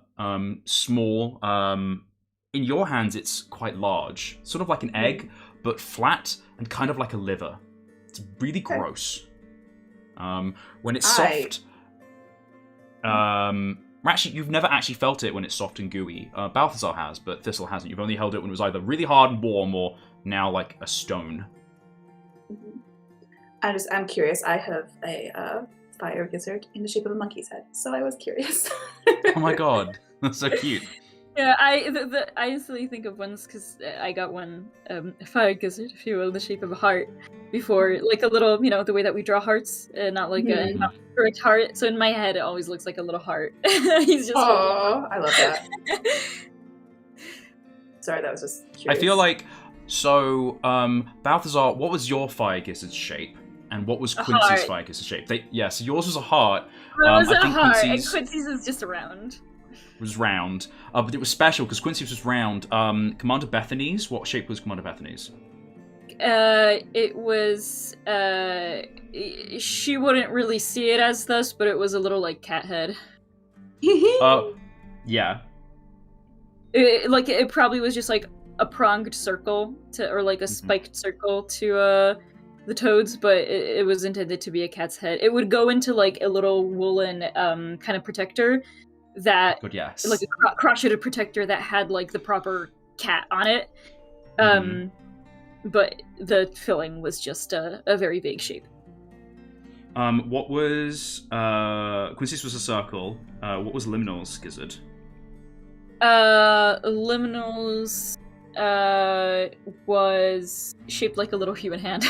small. In your hands, it's quite large, sort of like an egg, but flat and kind of like a liver. It's really gross. When it's soft, actually, you've never actually felt it when it's soft and gooey. Balthazar has, but Thistle hasn't. You've only held it when it was either really hard and warm, or now like a stone. I'm curious. I have a fire gizzard in the shape of a monkey's head, so I was curious. Oh my god, that's so cute. Yeah, I instantly think of ones because I got one a fire gizzard, if you will, in the shape of a heart before, like a little, the way that we draw hearts, not like a not correct heart. So in my head, it always looks like a little heart. He's just. Oh, I love that. Sorry, that was just curious. I feel like Balthazar, what was your fire gizzard's shape? And what was Quincy's fire gizzard's shape? So yours was a heart. It was a heart, Quincy's and Quincy's is just a round. Was round, but it was special because Quincy's was round. Commander Bethany's, what shape was Commander Bethany's? It was. She wouldn't really see it as thus, but it was a little like cat head. Yeah. It probably was just like a pronged circle or like a spiked circle to the toads, but it was intended to be a cat's head. It would go into like a little woolen kind of protector that, good, yes, like a crocheted protector that had like the proper cat on it. But the filling was just a very vague shape. What was Quincy's was a circle. What was Liminal's gizzard? Liminal's was shaped like a little human hand.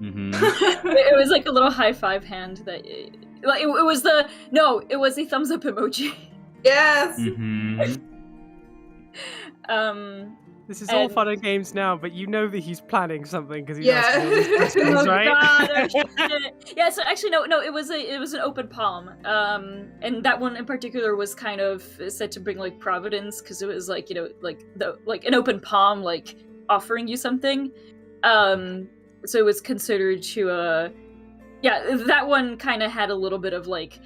It was like a little high five hand that it was a thumbs up emoji. Yes. This is all fun and games now, but you know that he's planning something because he's Yeah. asking all these questions, right? God, oh, shit. Yeah, so actually no, it was an open palm. And that one in particular was kind of said to bring like providence because it was like, like an open palm like offering you something. So it was considered to that one kind of had a little bit of like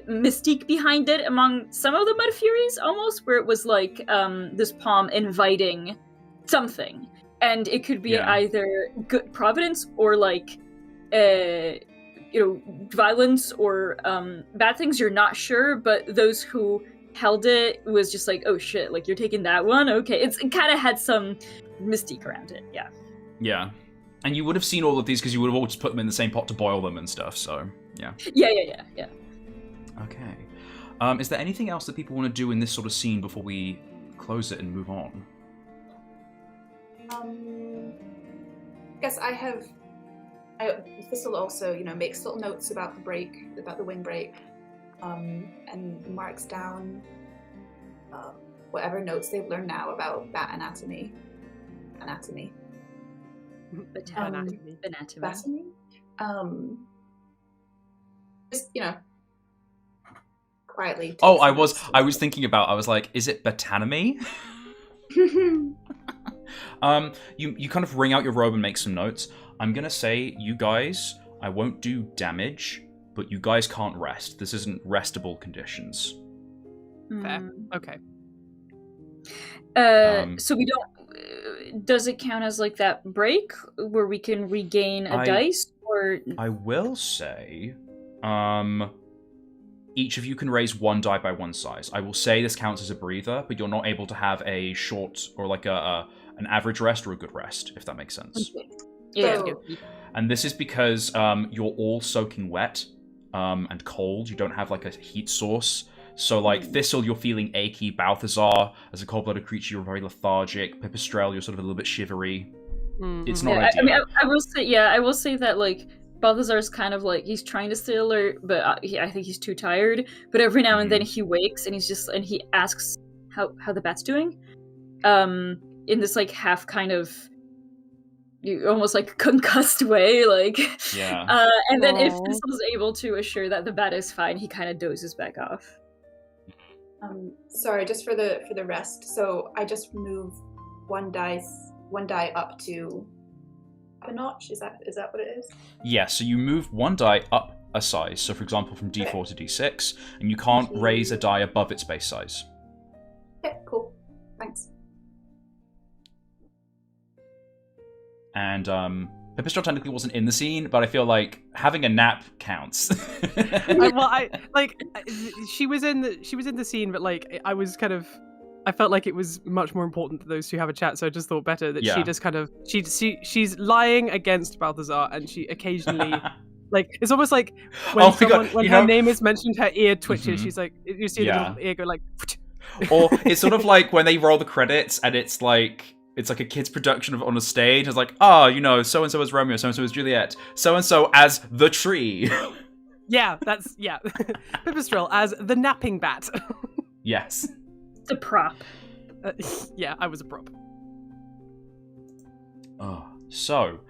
mystique behind it among some of the Mud Furies, almost, where it was like this palm inviting something, and it could be either good providence or like violence or bad things. You're not sure, but those who held it was just like, oh shit, like you're taking that one, okay. It kind of had some mystique around it. Yeah. And you would have seen all of these because you would have all just put them in the same pot to boil them and stuff, so Yeah. Yeah. Okay. Is there anything else that people want to do in this sort of scene before we close it and move on? Guess Thistle also, makes little notes about the wing break, and marks down whatever notes they've learned now about bat anatomy. Anatomy. Just quietly. Oh, I was thinking about. I was like, is it botanomy? You kind of wring out your robe and make some notes. I'm gonna say, you guys, I won't do damage, but you guys can't rest. This isn't restable conditions. Fair. Okay. So we don't. Does it count as like that break where we can regain a dice, or? I will say, each of you can raise one die by one size. I will say this counts as a breather, but you're not able to have a short or like an average rest or a good rest, if that makes sense. Okay. Yeah. And this is because you're all soaking wet and cold. You don't have like a heat source. So like Thistle, you're feeling achy. Balthazar, as a cold-blooded creature, you're very lethargic. Pipistrelle, you're sort of a little bit shivery. Mm-hmm. It's not ideal. I will say that like Balthazar's kind of like, he's trying to stay alert, but I think he's too tired. But every now and then he wakes and he asks how the bat's doing. In this like half kind of almost like concussed way, like yeah. And then if Thistle's able to assure that the bat is fine, he kind of dozes back off. Sorry, just for the rest. So I just move one die up to a notch. Is that what it is? Yeah. So you move one die up a size. So for example, from D4 to D6, and you can't raise a die above its base size. Okay, cool. Thanks. And Pipistrelle technically wasn't in the scene, but I feel like having a nap counts. She was in the scene, but like I felt like it was much more important that those two have a chat. So I just thought better that she just kind of she's lying against Balthazar, and she occasionally like it's almost like when her name is mentioned, her ear twitches. She's like, you see the little ear go like. Or it's sort of like when they roll the credits and it's like a kid's production of on a stage. It's like, so and so as Romeo, so and so as Juliet, so and so as the tree. That's Pipistrelle as the napping bat. Yes. The prop. I was a prop. So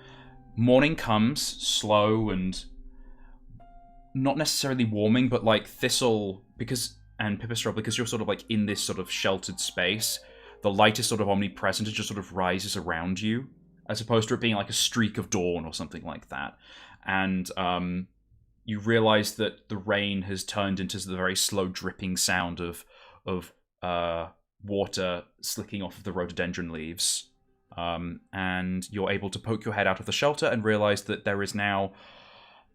morning comes slow and not necessarily warming, but like Thistle and Pipistrelle, because you're sort of like in this sort of sheltered space, the light is sort of omnipresent and just sort of rises around you, as opposed to it being like a streak of dawn or something like that. And you realize that the rain has turned into the very slow dripping sound of water slicking off of the rhododendron leaves. And you're able to poke your head out of the shelter and realize that there is now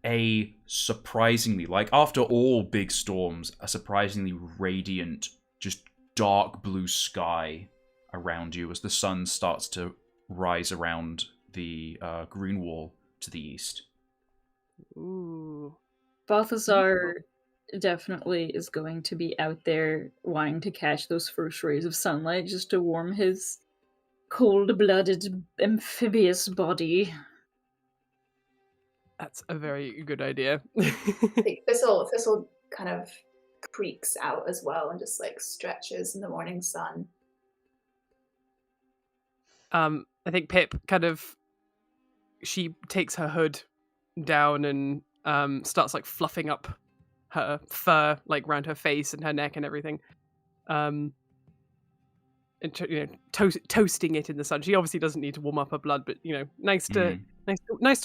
a surprisingly, like after all big storms, a surprisingly radiant, just dark blue sky around you as the sun starts to rise around the green wall to the east. Ooh. Balthazar definitely is going to be out there wanting to catch those first rays of sunlight just to warm his cold-blooded amphibious body. That's a very good idea. I think Thistle kind of creaks out as well and just like stretches in the morning sun. I think Pip she takes her hood down and starts like fluffing up her fur like around her face and her neck and everything, and toasting it in the sun. She obviously doesn't need to warm up her blood, but nice to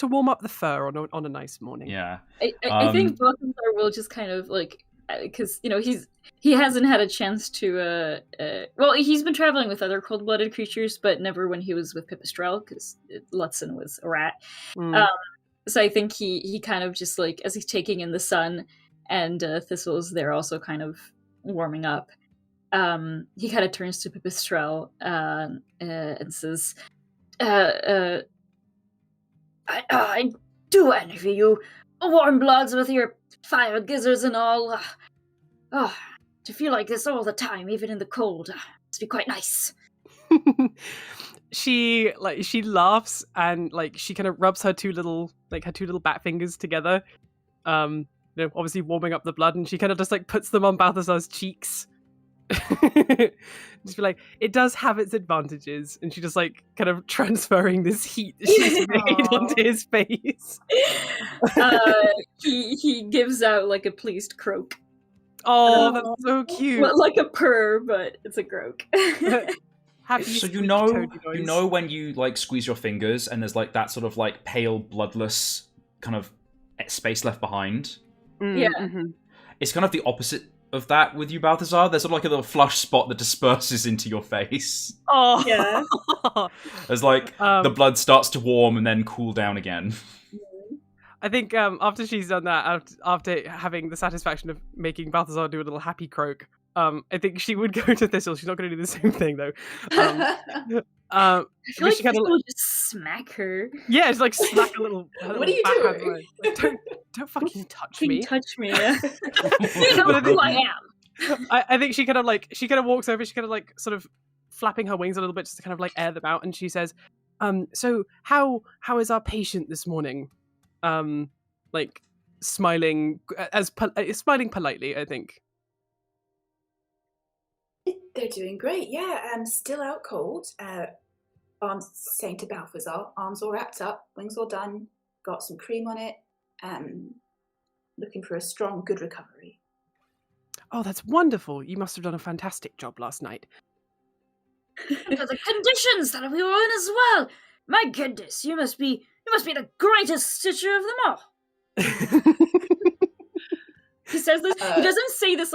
warm up the fur on a nice morning. Yeah, I think Balthazar will just kind of like, because he hasn't had a chance to he's been traveling with other cold-blooded creatures, but never when he was with Pipistrelle, because Lutzen was a rat. So I think he kind of just like, as he's taking in the sun and Thistle's there also kind of warming up, he kind of turns to Pipistrelle and says, I do envy you. warm bloods with your fire gizzards and all. To feel like this all the time, even in the cold, must be quite nice. She laughs and she kind of rubs her two little bat fingers together. Obviously warming up the blood, and she kind of just puts them on Balthazar's cheeks. Just be like, it does have its advantages, and she just kind of transferring this heat that she's made onto his face. He gives out a pleased croak. Oh, that's so cute. Well, like a purr, but it's a croak. So you know when you squeeze your fingers and there's that sort of pale, bloodless kind of space left behind. Yeah. Mm-hmm. It's kind of the opposite of that with you, Balthazar. There's sort of a little flush spot that disperses into your face. Oh, yeah. As the blood starts to warm and then cool down again. I think after she's done that, after having the satisfaction of making Balthazar do a little happy croak, I think she would go to Thistle. She's not going to do the same thing though. I feel like she kind of just smack her. Yeah, it's smack a little. What are you doing? Don't fucking touch me. Touch me. Yeah. You know who I am. I think she kind of walks over. She kind of sort of flapping her wings a little bit just to kind of air them out, and she says, "So how is our patient this morning?" Smiling smiling politely, I think. They're doing great, yeah. Still out cold. Arms saying to Balthazar, arms all wrapped up, wings all done, got some cream on it. Looking for a strong, good recovery. Oh, that's wonderful. You must have done a fantastic job last night. Under the conditions that we were in as well. My goodness, you must be the greatest stitcher of them all. He says this. He doesn't say this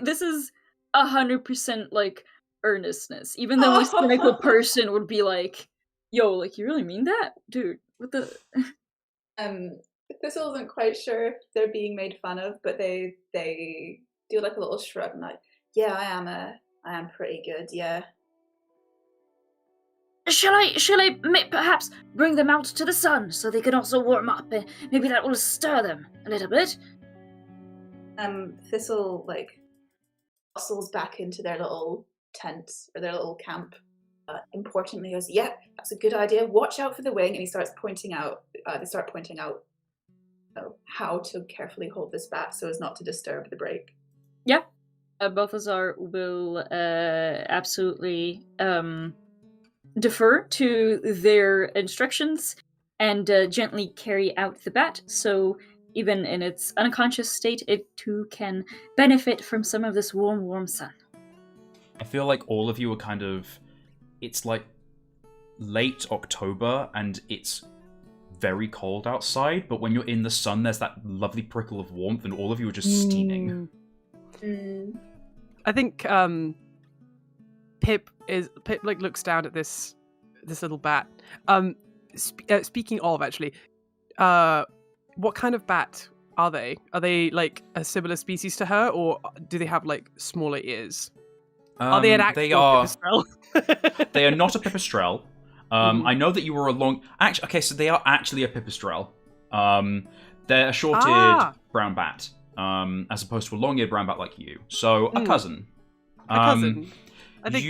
this is 100% earnestness. Even though a cynical person would be like, "Yo, you really mean that, dude? What the?" Thistle isn't quite sure if they're being made fun of, but they do a little shrug and yeah, I am pretty good, yeah. Shall I perhaps bring them out to the sun so they can also warm up? Maybe that will stir them a little bit. Thistle bustles back into their little tent or their little camp. Importantly, goes, "Yeah, that's a good idea. Watch out for the wing." And he starts pointing out. They start pointing out how to carefully hold this bat so as not to disturb the break. Yeah, Balthazar will absolutely defer to their instructions and gently carry out the bat, so even in its unconscious state, it too can benefit from some of this warm sun. I feel like all of you are kind of... It's late October and it's very cold outside, but when you're in the sun, there's that lovely prickle of warmth and all of you are just steaming. I think Pip looks down at this little bat. Speaking of, actually, what kind of bat are they? Are they a similar species to her, or do they have smaller ears? Are they an actual pipistrelle? They are not a pipistrelle. I know that you were so they are actually a pipistrelle. They're a short-eared brown bat, as opposed to a long-eared brown bat like you. So a cousin. A cousin. I think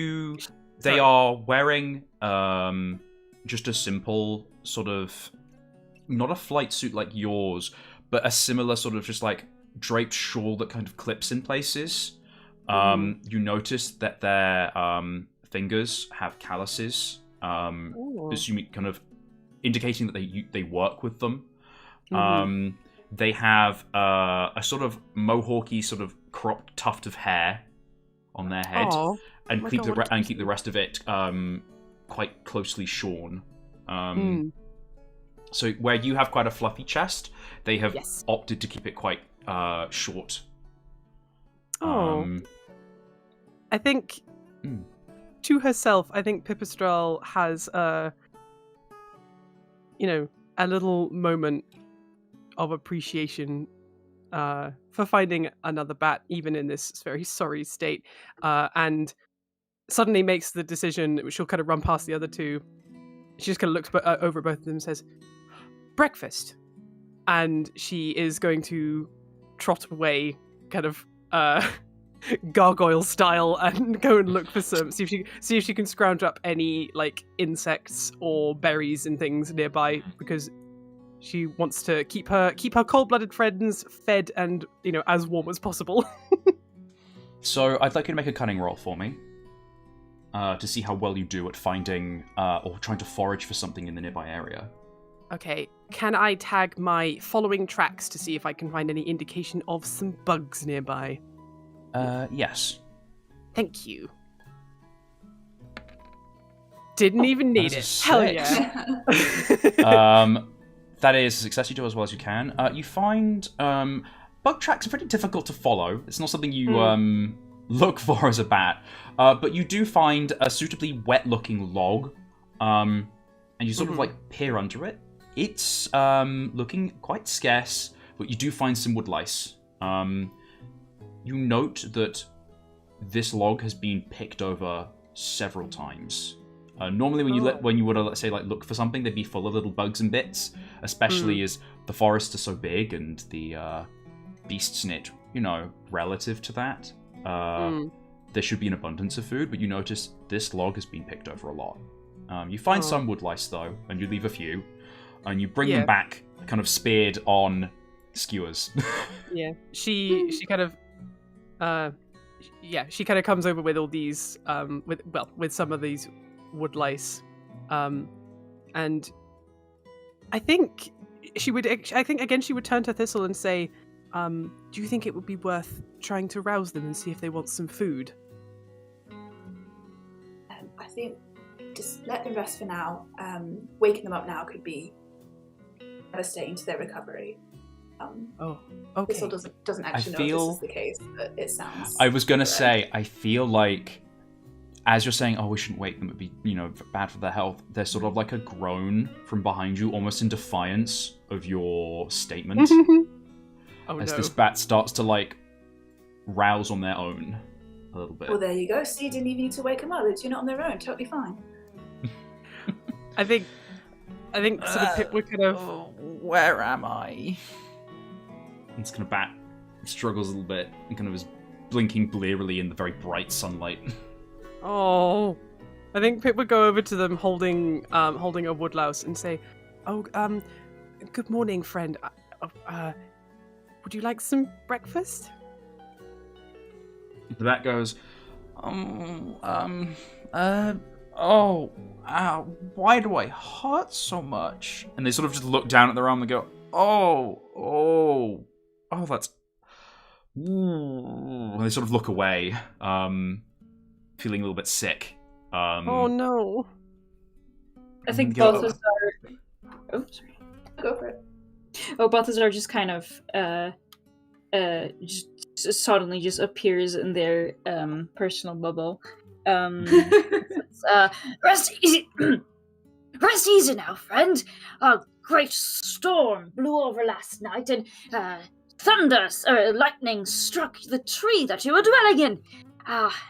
they are wearing just a simple sort of, not a flight suit like yours, but a similar sort of just draped shawl that kind of clips in places. You notice that their fingers have calluses, assuming kind of indicating that they work with them. They have a sort of mohawky, sort of cropped tuft of hair on their head, and keep the rest of it quite closely shorn. So where you have quite a fluffy chest, they have opted to keep it quite short. I think to herself, I think Pipistrelle has a little moment of appreciation for finding another bat, even in this very sorry state, and suddenly makes the decision. She'll kind of run past the other two. She just kind of looks over both of them and says, "Breakfast. and she is going to trot away, kind of gargoyle style, and go and look for some. See if she can scrounge up any like insects or berries and things nearby, because she wants to keep her cold-blooded friends fed and as warm as possible. So I'd like you to make a cunning roll for me. To see how well you do at finding or trying to forage for something in the nearby area. Okay, can I tag my following tracks to see if I can find any indication of some bugs nearby? Yes. Thank you. Didn't even need it. Hell yeah. That is a success. You do as well as you can. You find bug tracks are pretty difficult to follow. It's not something you look for as a bat. But you do find a suitably wet-looking log, and you sort of like peer under it. It's looking quite scarce, but you do find some wood lice. You note that this log has been picked over several times. Normally, when you would let's say like look for something, they'd be full of little bugs and bits. Especially as the forests are so big and the beasts in it, relative to that. There should be an abundance of food, but you notice this log has been picked over a lot. You find some wood lice though, and you leave a few, and you bring them back, kind of speared on skewers. Yeah, she kind of. She kind of comes over with all these, with some of these wood lice, and I think she would turn to Thistle and say, "Do you think it would be worth trying to rouse them and see if they want some food?" I think just let them rest for now. Waking them up now could be devastating to their recovery. Okay. Thistle doesn't actually know this is the case, but it sounds. I was gonna say, I feel like, as you're saying, we shouldn't wake them, it'd be, bad for their health. There's sort of like a groan from behind you, almost in defiance of your statement. As this bat starts to like rouse on their own a little bit. Well, there you go. So you didn't even need to wake them up. They're not on their own. Totally fine. I think sort of Pip would kind of. Where am I? It's kind of bat struggles a little bit and kind of is blinking blearily in the very bright sunlight. Oh, I think Pip would go over to them holding a wood louse and say, good morning, friend. Would you like some breakfast? The bat goes, why do I hurt so much? And they sort of just look down at their arm and go, that's... Ooh. And they sort of look away, feeling a little bit sick. Oh no. I think Balthazar... Oh, sorry. Go for it. Oh, Balthazar just kind of, just suddenly just appears in their, personal bubble. Rest easy. Rest easy now, friend. A great storm blew over last night, and thunder or lightning struck the tree that you were dwelling in.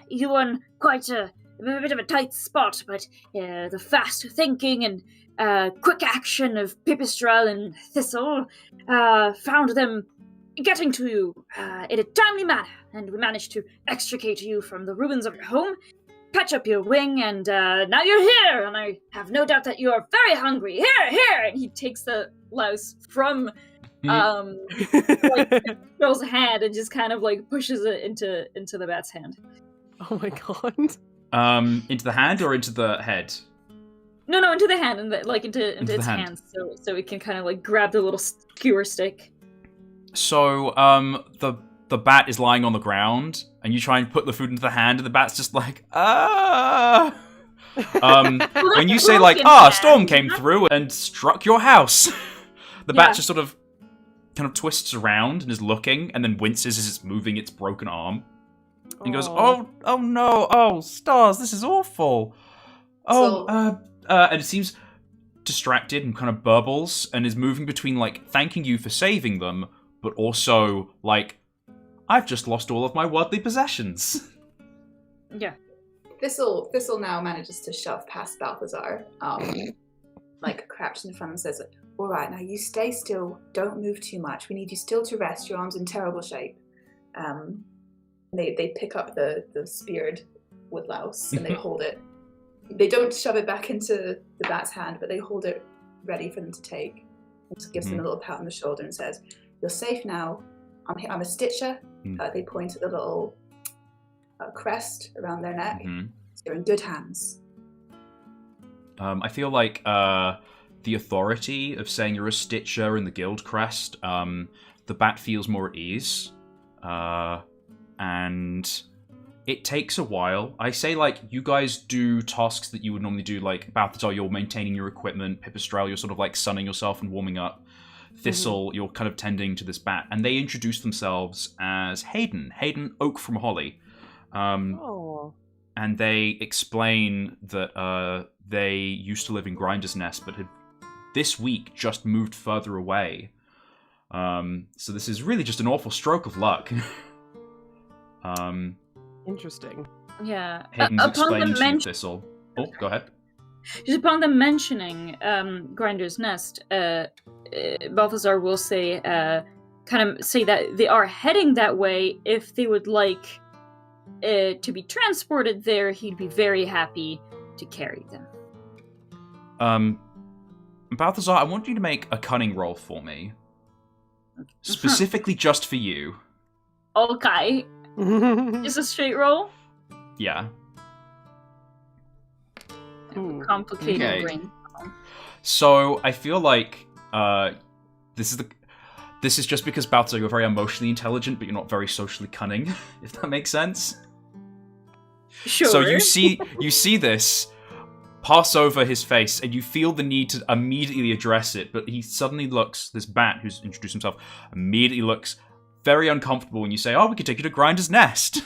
You were in quite a bit of a tight spot, but the fast thinking and quick action of Pipistrel and Thistle found them getting to you in a timely manner, and we managed to extricate you from the ruins of your home, patch up your wing, and now you're here, and I have no doubt that you are very hungry. Here! And he takes the louse from Joel's hand and just kind of like pushes it into the bat's hand. Oh my god. Into the hand or into the head? No, into the hand, and into its hands, so it can kind of like grab the little skewer stick. So, the bat is lying on the ground, and you try and put the food into the hand, and the bat's just like, when you say like, a storm came through and struck your house, the bat just sort of kind of twists around and is looking, and then winces as it's moving its broken arm. And goes, oh no, stars, this is awful. And it seems distracted and kind of burbles, and is moving between like thanking you for saving them, but also like, I've just lost all of my worldly possessions. Yeah. Thistle now manages to shove past Balthazar, like crouched in front and says, All right, now you stay still. Don't move too much. We need you still to rest. Your arm's in terrible shape. They pick up the speared woodlouse and they hold it. They don't shove it back into the bat's hand, but they hold it ready for them to take. And just gives them a little pat on the shoulder and says, "You're safe now. I'm a stitcher." They point at the little crest around their neck. So you're in good hands. I feel like the authority of saying you're a stitcher in the guild crest, the bat feels more at ease. And it takes a while. I say, like, you guys do tasks that you would normally do, like, Balthazar, you're maintaining your equipment, Pipistrel, you're sort of, like, sunning yourself and warming up. Thistle, you're kind of tending to this bat. And they introduce themselves as Hayden Oak from Holly. And they explain that they used to live in Grinder's Nest, but had this week just moved further away. So this is really just an awful stroke of luck. Interesting. Yeah. Hayden's explaining to you, Thistle. Oh, go ahead. Just upon them mentioning Grinder's Nest, Balthazar will say, kind of say that they are heading that way. If they would like to be transported there, he'd be very happy to carry them. Balthazar, I want you to make a cunning roll for me. Specifically just for you. Okay. Is a straight roll? Yeah. Complicated brain. So I feel like this is just because Balthazar, you're very emotionally intelligent, but you're not very socially cunning, if that makes sense. Sure. So you see this pass over his face, and you feel the need to immediately address it, but he suddenly looks, this bat who's introduced himself, immediately looks very uncomfortable when you say, "Oh, we could take you to Grinder's Nest."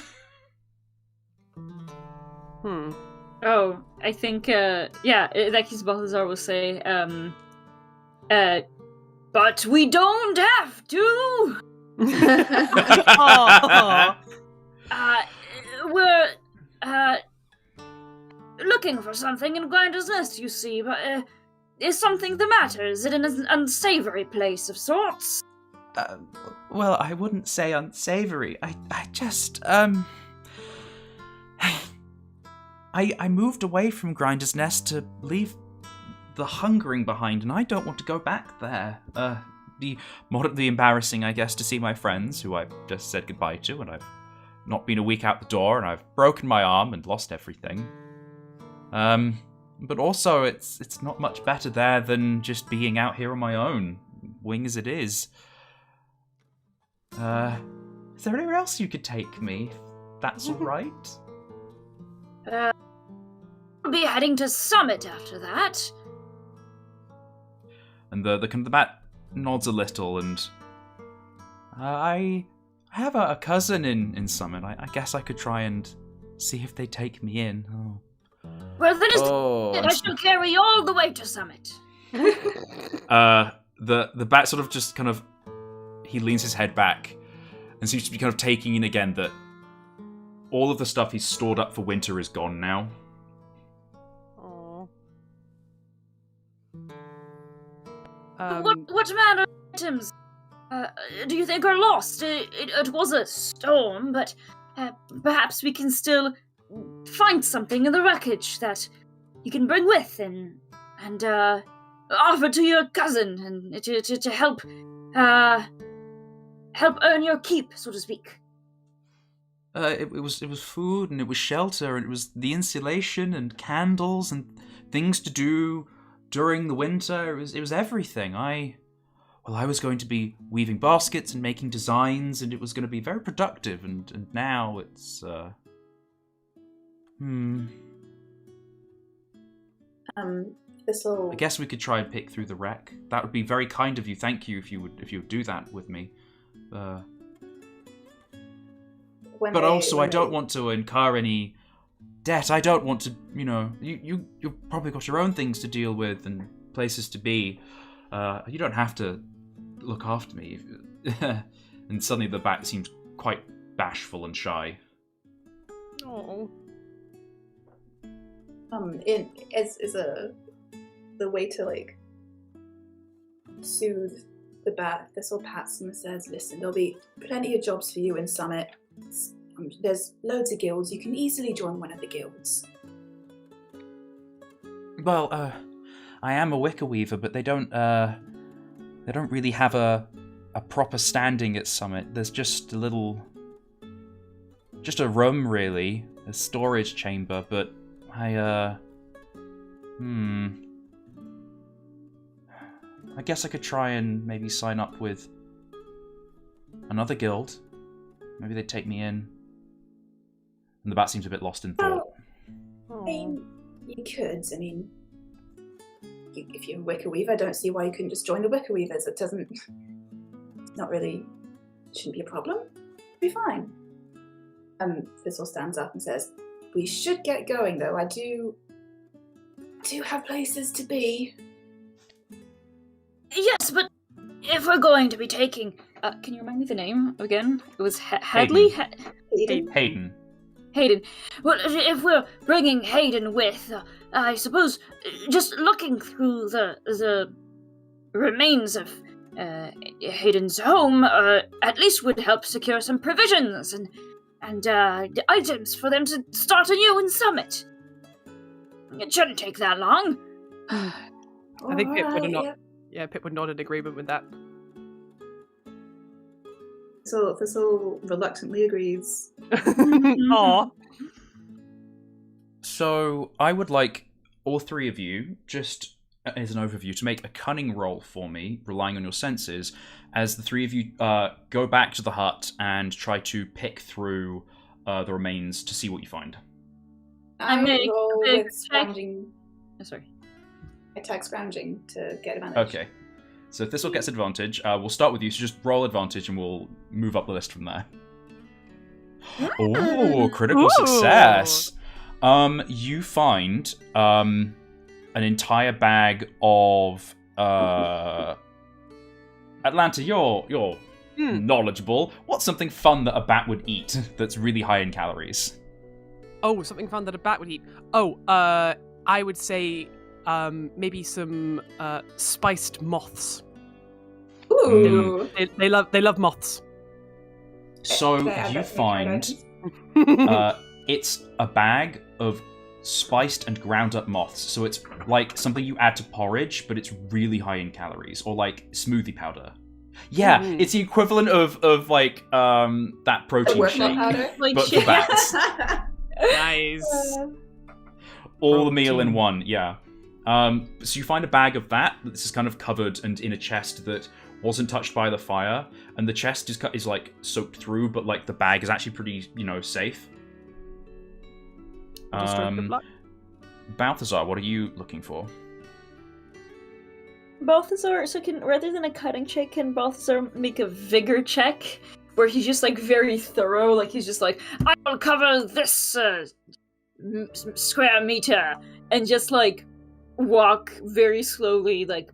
Oh, I think, like his Balthazar will say, but we don't have to! We're, looking for something in Grinder's Nest, you see, but, is something the matter? Is it in an unsavory place of sorts? Well, I wouldn't say unsavory. I just, I moved away from Grinder's Nest to leave the hungering behind, and I don't want to go back there. Be moderately embarrassing, I guess, to see my friends, who I've just said goodbye to, and I've not been a week out the door, and I've broken my arm and lost everything. But also, it's not much better there than just being out here on my own, wing as it is. Is there anywhere else you could take me, if that's alright? We'll be heading to Summit after that. And the bat nods a little, and I have a cousin in Summit. I guess I could try and see if they take me in. Oh. Well, then I shall carry you all the way to Summit. The bat sort of just kind of, he leans his head back and seems to be kind of taking in again that all of the stuff he's stored up for winter is gone now. What manner of items do you think are lost? It was a storm, but perhaps we can still find something in the wreckage that you can bring with and offer to your cousin and to help earn your keep, so to speak. It was food, and it was shelter, and it was the insulation and candles and things to do during the winter. It was everything. I was going to be weaving baskets and making designs, and it was going to be very productive, and now it's Thistle. I guess we could try and pick through the wreck. That would be very kind of you. Thank you if you would do that with me. But also, I don't want to incur any debt. I don't want to, you've probably got your own things to deal with and places to be. You don't have to look after me. And suddenly the bat seems quite bashful and shy. Oh. The way to soothe the bat, Thistle pats him and says, "Listen, there'll be plenty of jobs for you in Summit. There's loads of guilds. You can easily join one of the guilds." Well, I am a wicker weaver, but they don't really have a proper standing at Summit. There's just a room, really, a storage chamber, but I guess I could try and maybe sign up with another guild. Maybe they'd take me in. And the bat seems a bit lost in thought. I mean, you could. I mean, if you're a wicker weaver, I don't see why you couldn't just join the wicker weavers. It doesn't... shouldn't be a problem. It'll be fine. Thistle stands up and says, "We should get going, though. I do have places to be." Yes, but if we're going to be taking... can you remind me the name again? It was Hadley? Hayden. Hayden. Well, if we're bringing Hayden with, I suppose just looking through the remains of Hayden's home at least would help secure some provisions and items for them to start anew in Summit. It shouldn't take that long. I think Pip would not. Yeah. Yeah, Pip would nod in agreement with that. So Thistle reluctantly agrees. Aw. So I would like all three of you, just as an overview, to make a cunning roll for me, relying on your senses, as the three of you go back to the hut and try to pick through the remains to see what you find. I make roll a big with scrounging. Sorry. Attack scrounging to get advantage. Okay. So if Thistle gets advantage, we'll start with you, so just roll advantage and we'll move up the list from there. Oh, critical success! You find an entire bag of Atlanta, you're knowledgeable. What's something fun that a bat would eat that's really high in calories? Oh, something fun that a bat would eat. Oh, I would say maybe some spiced moths. Ooh. They love moths. So you find it's a bag of spiced and ground up moths. So it's like something you add to porridge, but it's really high in calories, or like smoothie powder. Yeah, it's the equivalent of like that protein shake, but for bats. Nice. All the meal in one, yeah. So you find a bag of that. This is kind of covered and in a chest that wasn't touched by the fire, and the chest is like soaked through, but like the bag is actually pretty, safe. Balthazar, what are you looking for? Balthazar, so rather than a cutting check, can Balthazar make a vigor check? Where he's just like very thorough, like he's just like, I will cover this square meter, and just like walk very slowly, like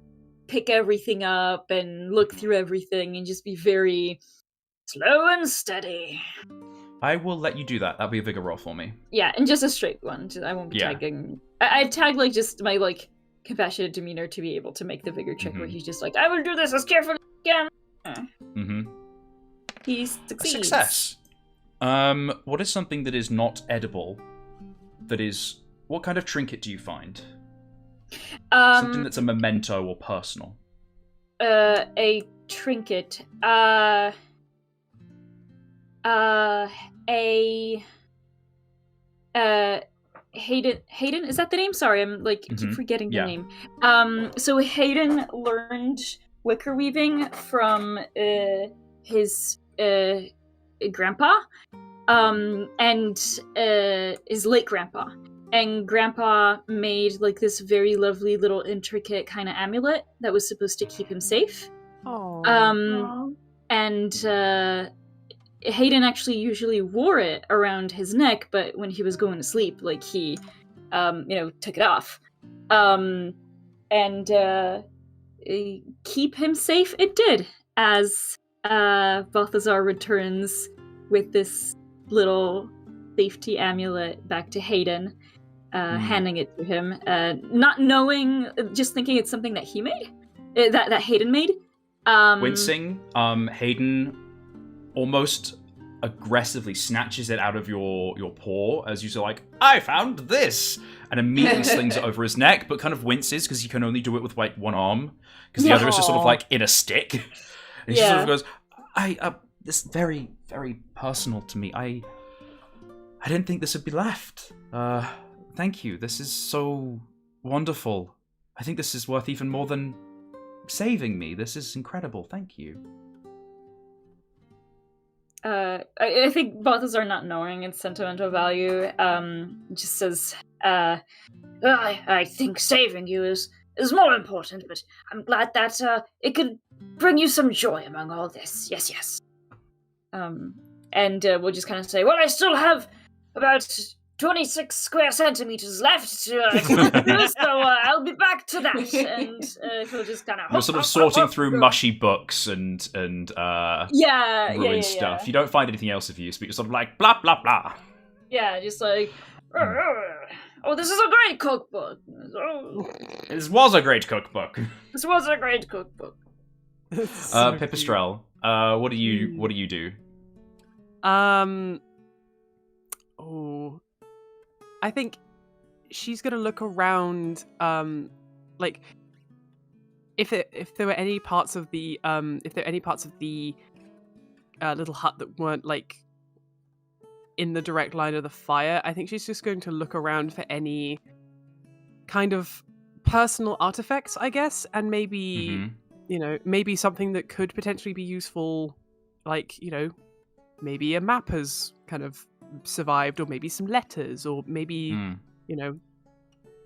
pick everything up and look through everything and just be very slow and steady. I will let you do that. That'll be a vigor roll for me. Yeah, and just a straight one. I won't be tagging. I tag like just my like compassionate demeanor to be able to make the vigor check where he's just like, I will do this as carefully as I can. He succeeds. A success. What is something that is not edible? What kind of trinket do you find? Something that's a memento or personal. A trinket. Hayden, is that the name? Sorry, I'm like keep forgetting the name. So Hayden learned wicker weaving from his grandpa, and his late grandpa. And Grandpa made like this very lovely little intricate kind of amulet that was supposed to keep him safe. And Hayden actually usually wore it around his neck, but when he was going to sleep, like he, took it off. And keep him safe it did, as Balthazar returns with this little safety amulet back to Hayden. Handing it to him, not knowing, just thinking it's something that he made. that Hayden made. Wincing, Hayden almost aggressively snatches it out of your paw as you're like, I found this! And immediately slings it over his neck, but kind of winces because he can only do it with like one arm. Because the other is just sort of like in a stick. And she sort of goes, this is very, very personal to me. I didn't think this would be left. Thank you. This is so wonderful. I think this is worth even more than saving me. This is incredible. Thank you. I think Balthazar, not knowing its sentimental value, just says, I think saving you is more important, but I'm glad that it could bring you some joy among all this. Yes. And we'll just kind of say, well, I still have about 26 square centimeters left to do, so I'll be back to that. And he'll just kind of... You're sort of sorting through mushy books and ruined stuff. You don't find anything else of use, but you're sort of like, blah, blah, blah. Yeah, just like, oh, this is a great cookbook. This was a great cookbook. This was a great cookbook. So Pipistrel, what do you do? I think she's gonna look around, like if there were any parts of the little hut that weren't like in the direct line of the fire. I think she's just going to look around for any kind of personal artifacts, I guess, and maybe maybe something that could potentially be useful, like maybe a map has kind of survived, or maybe some letters, or maybe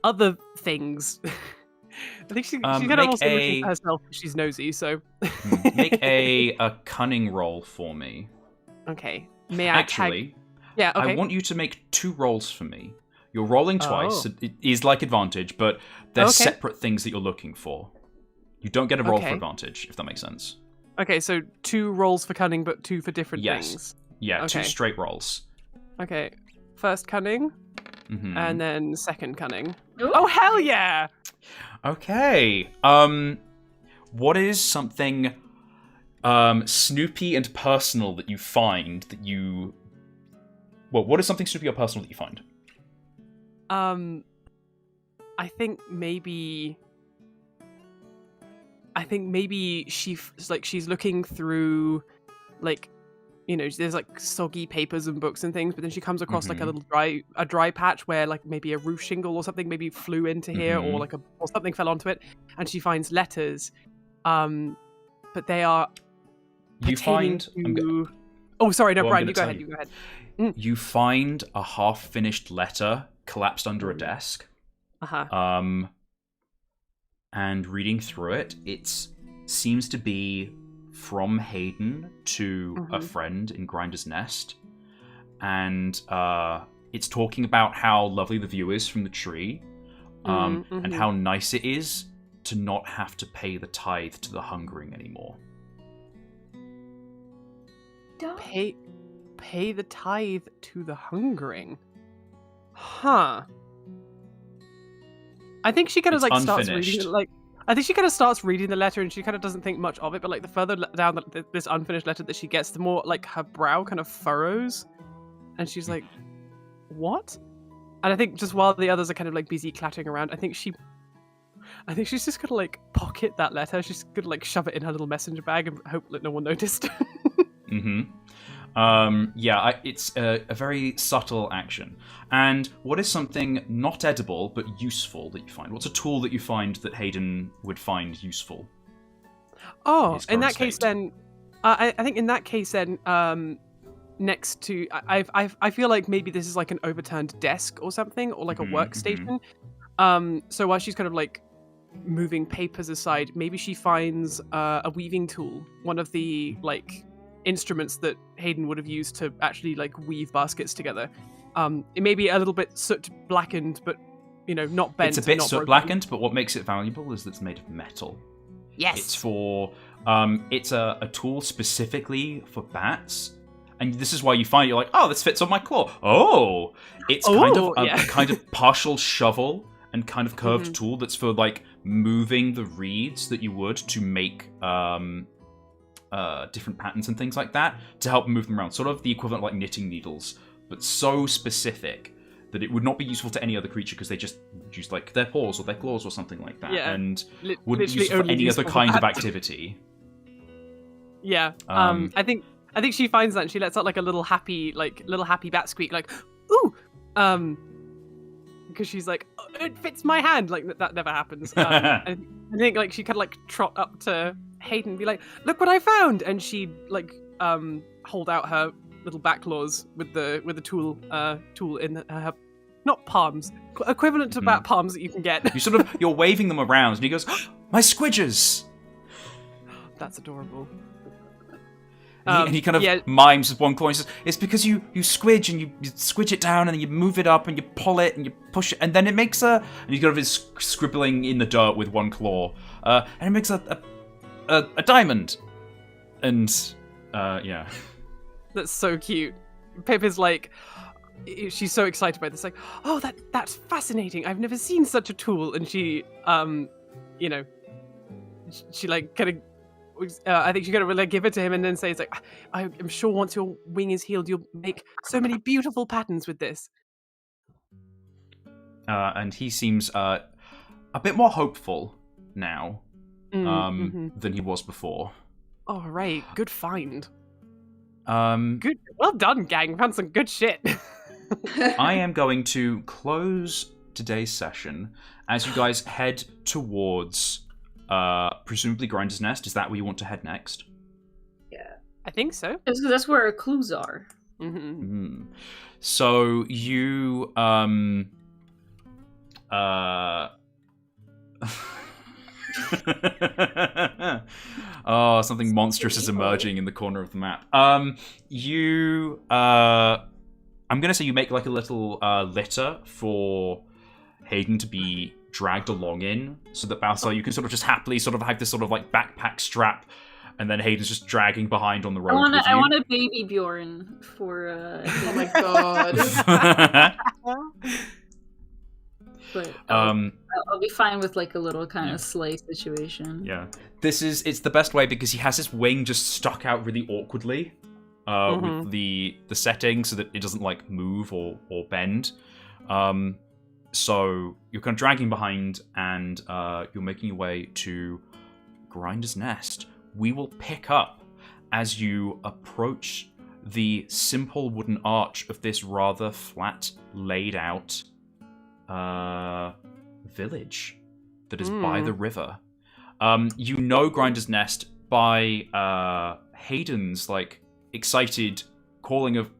other things. I think she's kind of also looking for herself. She's nosy, so make a cunning roll for me. Okay. May I actually? Yeah. Okay. I want you to make 2 rolls for me. You're rolling twice. So it is like advantage, but they're separate things that you're looking for. You don't get a roll for advantage, if that makes sense. Okay, so 2 rolls for cunning, but 2 for different things. Yeah, okay. 2 straight rolls. Okay, first cunning, and then second cunning. Ooh. Oh, hell yeah! Okay. What is something snoopy and personal that you find that you... Well, what is something snoopy or personal that you find? I think maybe she's looking through, like, there's like soggy papers and books and things, but then she comes across like a little dry patch where like maybe a roof shingle or something maybe flew into here, or like or something fell onto it, and she finds letters, but they are pertaining to... Oh, sorry, no, Brian, you go ahead. You find a half-finished letter collapsed under a desk. And reading through it, it seems to be from Hayden to a friend in Grinder's Nest. And it's talking about how lovely the view is from the tree, and how nice it is to not have to pay the tithe to the hungering anymore. Pay the tithe to the hungering? Huh. I think she kind of starts reading it, I think she kind of starts reading the letter and she kind of doesn't think much of it, but like the further down this unfinished letter that she gets, the more like her brow kind of furrows, and she's like, "What?" And I think just while the others are kind of like busy clattering around, I think she's just gonna like pocket that letter. She's gonna like shove it in her little messenger bag and hope that no one noticed. It's a very subtle action. And what is something not edible but useful that you find? What's a tool that you find that Hayden would find useful? Oh, in that case, then, I think in that case, then, next to, I feel like maybe this is like an overturned desk or something, or like a workstation. So while she's kind of like moving papers aside, maybe she finds a weaving tool, one of the like instruments that Hayden would have used to actually like weave baskets together. It may be a little bit soot blackened, but not bent. It's a bit soot blackened, but what makes it valuable is that it's made of metal. Yes. It's for it's a tool specifically for bats. And this is why you find you're like, oh, this fits on my claw. Oh, it's kind of a kind of partial shovel and kind of curved tool that's for like moving the reeds that you would to make different patterns and things like that to help move them around. Sort of the equivalent of like knitting needles, but so specific that it would not be useful to any other creature because they just use like their paws or their claws or something like that, and wouldn't use it for any other kind of activity. Yeah, I think she finds that and she lets out like a little happy bat squeak, like ooh, because she's like, oh, it fits my hand. Like that never happens. I think like she kind of like trot up to Hayden and be like, look what I found, and she'd like hold out her little back claws with the tool in her, not palms, equivalent to bat palms that you can get. You're waving them around, and he goes, oh, my squidges. That's adorable. And he kind of mimes with one claw. He says, it's because you squidge, and you squidge it down, and then you move it up, and you pull it, and you push it, and then it makes and he's kind of scribbling in the dirt with one claw, and it makes a diamond. And yeah. That's so cute. Pip is like, she's so excited by this, like, oh, that's fascinating. I've never seen such a tool. And she, she like kind of, I think she's gonna like give it to him and then say, it's like, I'm sure once your wing is healed, you'll make so many beautiful patterns with this. And he seems a bit more hopeful now than he was before. Oh, right. Good find. Good. Well done, gang. Found some good shit. I am going to close today's session as you guys head towards presumably Grinder's Nest. Is that where you want to head next? Yeah. I think so. That's where our clues are. Mm-hmm. So you oh, something monstrous is emerging in the corner of the map. I'm gonna say you make like a little litter for Hayden to be dragged along in, so that Balthazar, you can sort of just happily sort of have this sort of like backpack strap, and then Hayden's just dragging behind on the road. I want a baby Bjorn for. Oh my god. But I'll be fine with like a little kind of sleigh situation. Yeah, it's the best way because he has his wing just stuck out really awkwardly with the setting so that it doesn't like move or bend. So you're kind of dragging behind, and you're making your way to Grinder's Nest. We will pick up as you approach the simple wooden arch of this rather flat, laid out village that is by the river. You know Grinder's Nest by Hayden's like excited calling of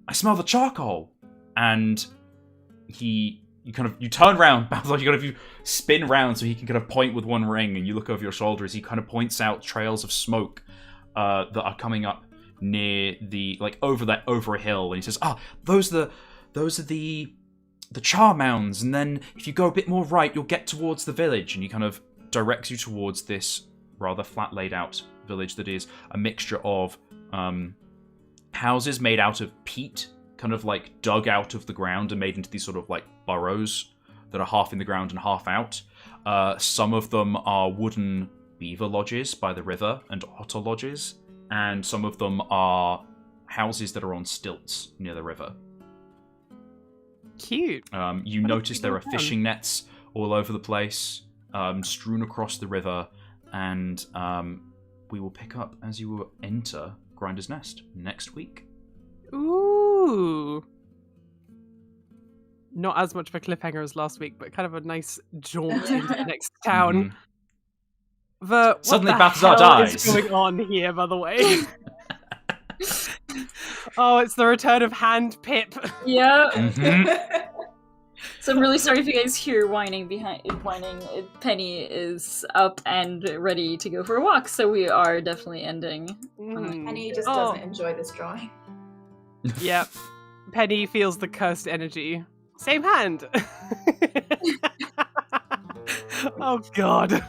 I smell the charcoal, and you turn around, you spin around so he can kind of point with one ring, and you look over your shoulder as he kind of points out trails of smoke that are coming up near the over a hill, and he says, those are the char mounds, and then if you go a bit more right, you'll get towards the village, and he kind of directs you towards this rather flat laid out village that is a mixture of houses made out of peat, kind of like dug out of the ground and made into these sort of like burrows that are half in the ground and half out. Some of them are wooden beaver lodges by the river and otter lodges, and some of them are houses that are on stilts near the river. Cute. You notice there are fishing nets all over the place, strewn across the river, and we will pick up as you enter Grinder's Nest next week. Ooh. Not as much of a cliffhanger as last week, but kind of a nice jaunt into the next town. Suddenly Balthazar dies. What is going on here, by the way? Oh, it's the return of Hand Pip. Yeah. So I'm really sorry if you guys hear whining. Penny is up and ready to go for a walk, so we are definitely ending. Penny just doesn't enjoy this drawing. Yep. Penny feels the cursed energy. Same hand. Oh god.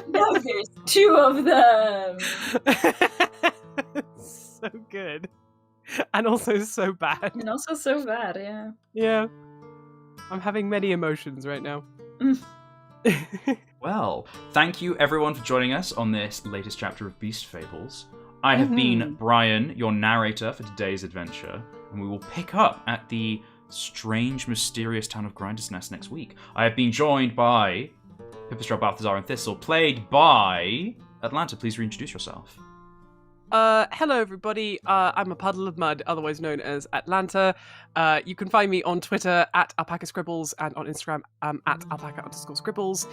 No, there's two of them. So good. And also so bad. Yeah. Yeah. I'm having many emotions right now. Well, thank you everyone for joining us on this latest chapter of Beast Fables. I have been Brian, your narrator for today's adventure, and we will pick up at the strange, mysterious town of Grinders Nest next week. I have been joined by Pipistrel, Balthazar, and Thistle, played by Atlanta. Please reintroduce yourself. Hello everybody, I'm a puddle of mud, otherwise known as Atlanta. You can find me on Twitter at Alpaca Scribbles and on Instagram at Alpaca_Scribbles.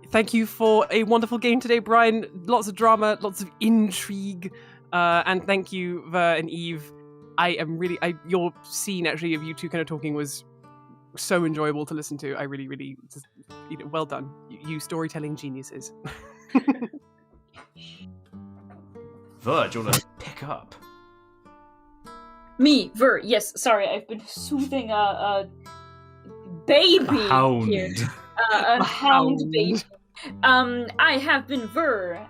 Thank you for a wonderful game today, Brian. Lots of drama, lots of intrigue, and thank you, Ver and Eve. Your scene actually of you two kind of talking was so enjoyable to listen to. I really, just, well done, you storytelling geniuses. Ver, do you want to pick up? Me, Ver, yes, sorry, I've been soothing a baby Hound. here. A hound baby. I have been Ver.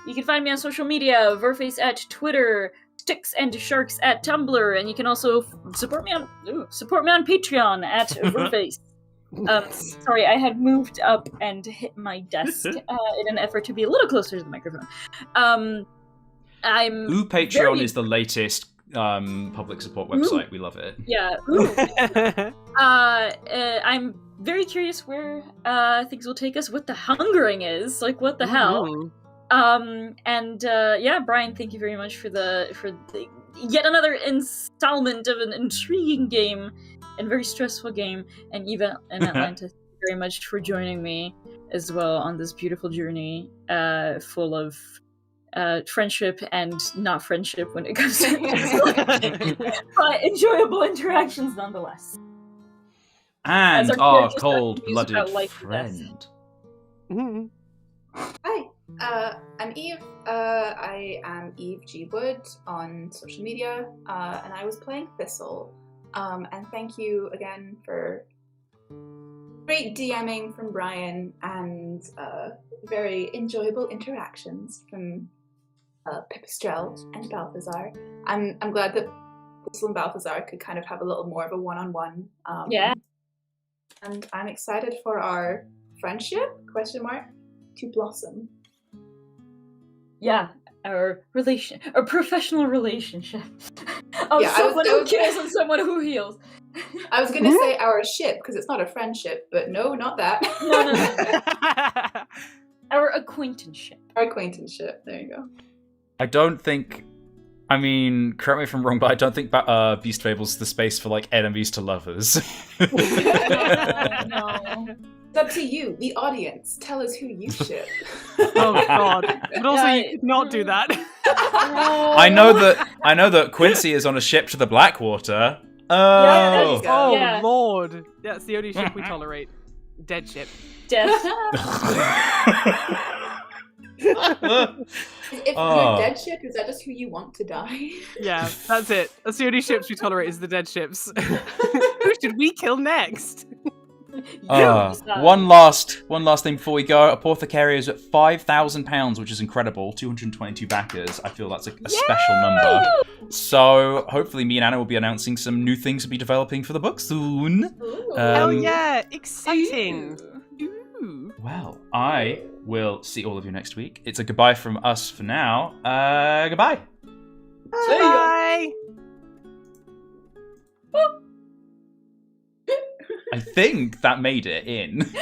You can find me on social media, Verface at Twitter, Sticks and Sharks at Tumblr, and you can also support me on Patreon at Verface. Sorry, I had moved up and hit my desk in an effort to be a little closer to the microphone. Patreon is the latest public support website. We love it. Yeah. I'm very curious where things will take us. What the hungering is, like, what the hell? Yeah, Brian, thank you very much for the yet another installment of an intriguing game and very stressful game. And Eva and Atlanta, thank you very much for joining me as well on this beautiful journey, full of friendship and not friendship when it comes to but enjoyable interactions nonetheless. And our cold-blooded friend. Hi, I'm Eve. I am Eve G. Wood on social media, and I was playing Thistle. And thank you again for great DMing from Brian and very enjoyable interactions from Pipistrel and Balthazar. I'm glad that Thistle and Balthazar could kind of have a little more of a one-on-one. Yeah. And I'm excited for our friendship, ? To blossom. Yeah, our professional relationship. Someone who kills and someone who heals. I was going to say our ship, because it's not a friendship, but no, not that. No. Our acquaintanceship. Our acquaintanceship, there you go. I don't think... I mean, correct me if I'm wrong, but I don't think Beast Fables is the space for, like, enemies to lovers. No. It's up to you, the audience. Tell us who you ship. Oh god! But also, you could not do that. I know that Quincy is on a ship to the Blackwater. Oh, Yeah, Lord! That's the only ship we tolerate. Dead ship. Death. If you're dead ship, is that just who you want to die? Yeah, that's it. That's the only ships we tolerate is the dead ships. Who should we kill next? One last thing before we go. Apothecary is at £5,000, which is incredible. 222 backers. I feel that's a special number. So hopefully me and Anna will be announcing some new things to be developing for the book soon. Hell yeah! Exciting! Ooh. Well, I will see all of you next week. It's a goodbye from us for now. Goodbye. Bye! I think that made it in.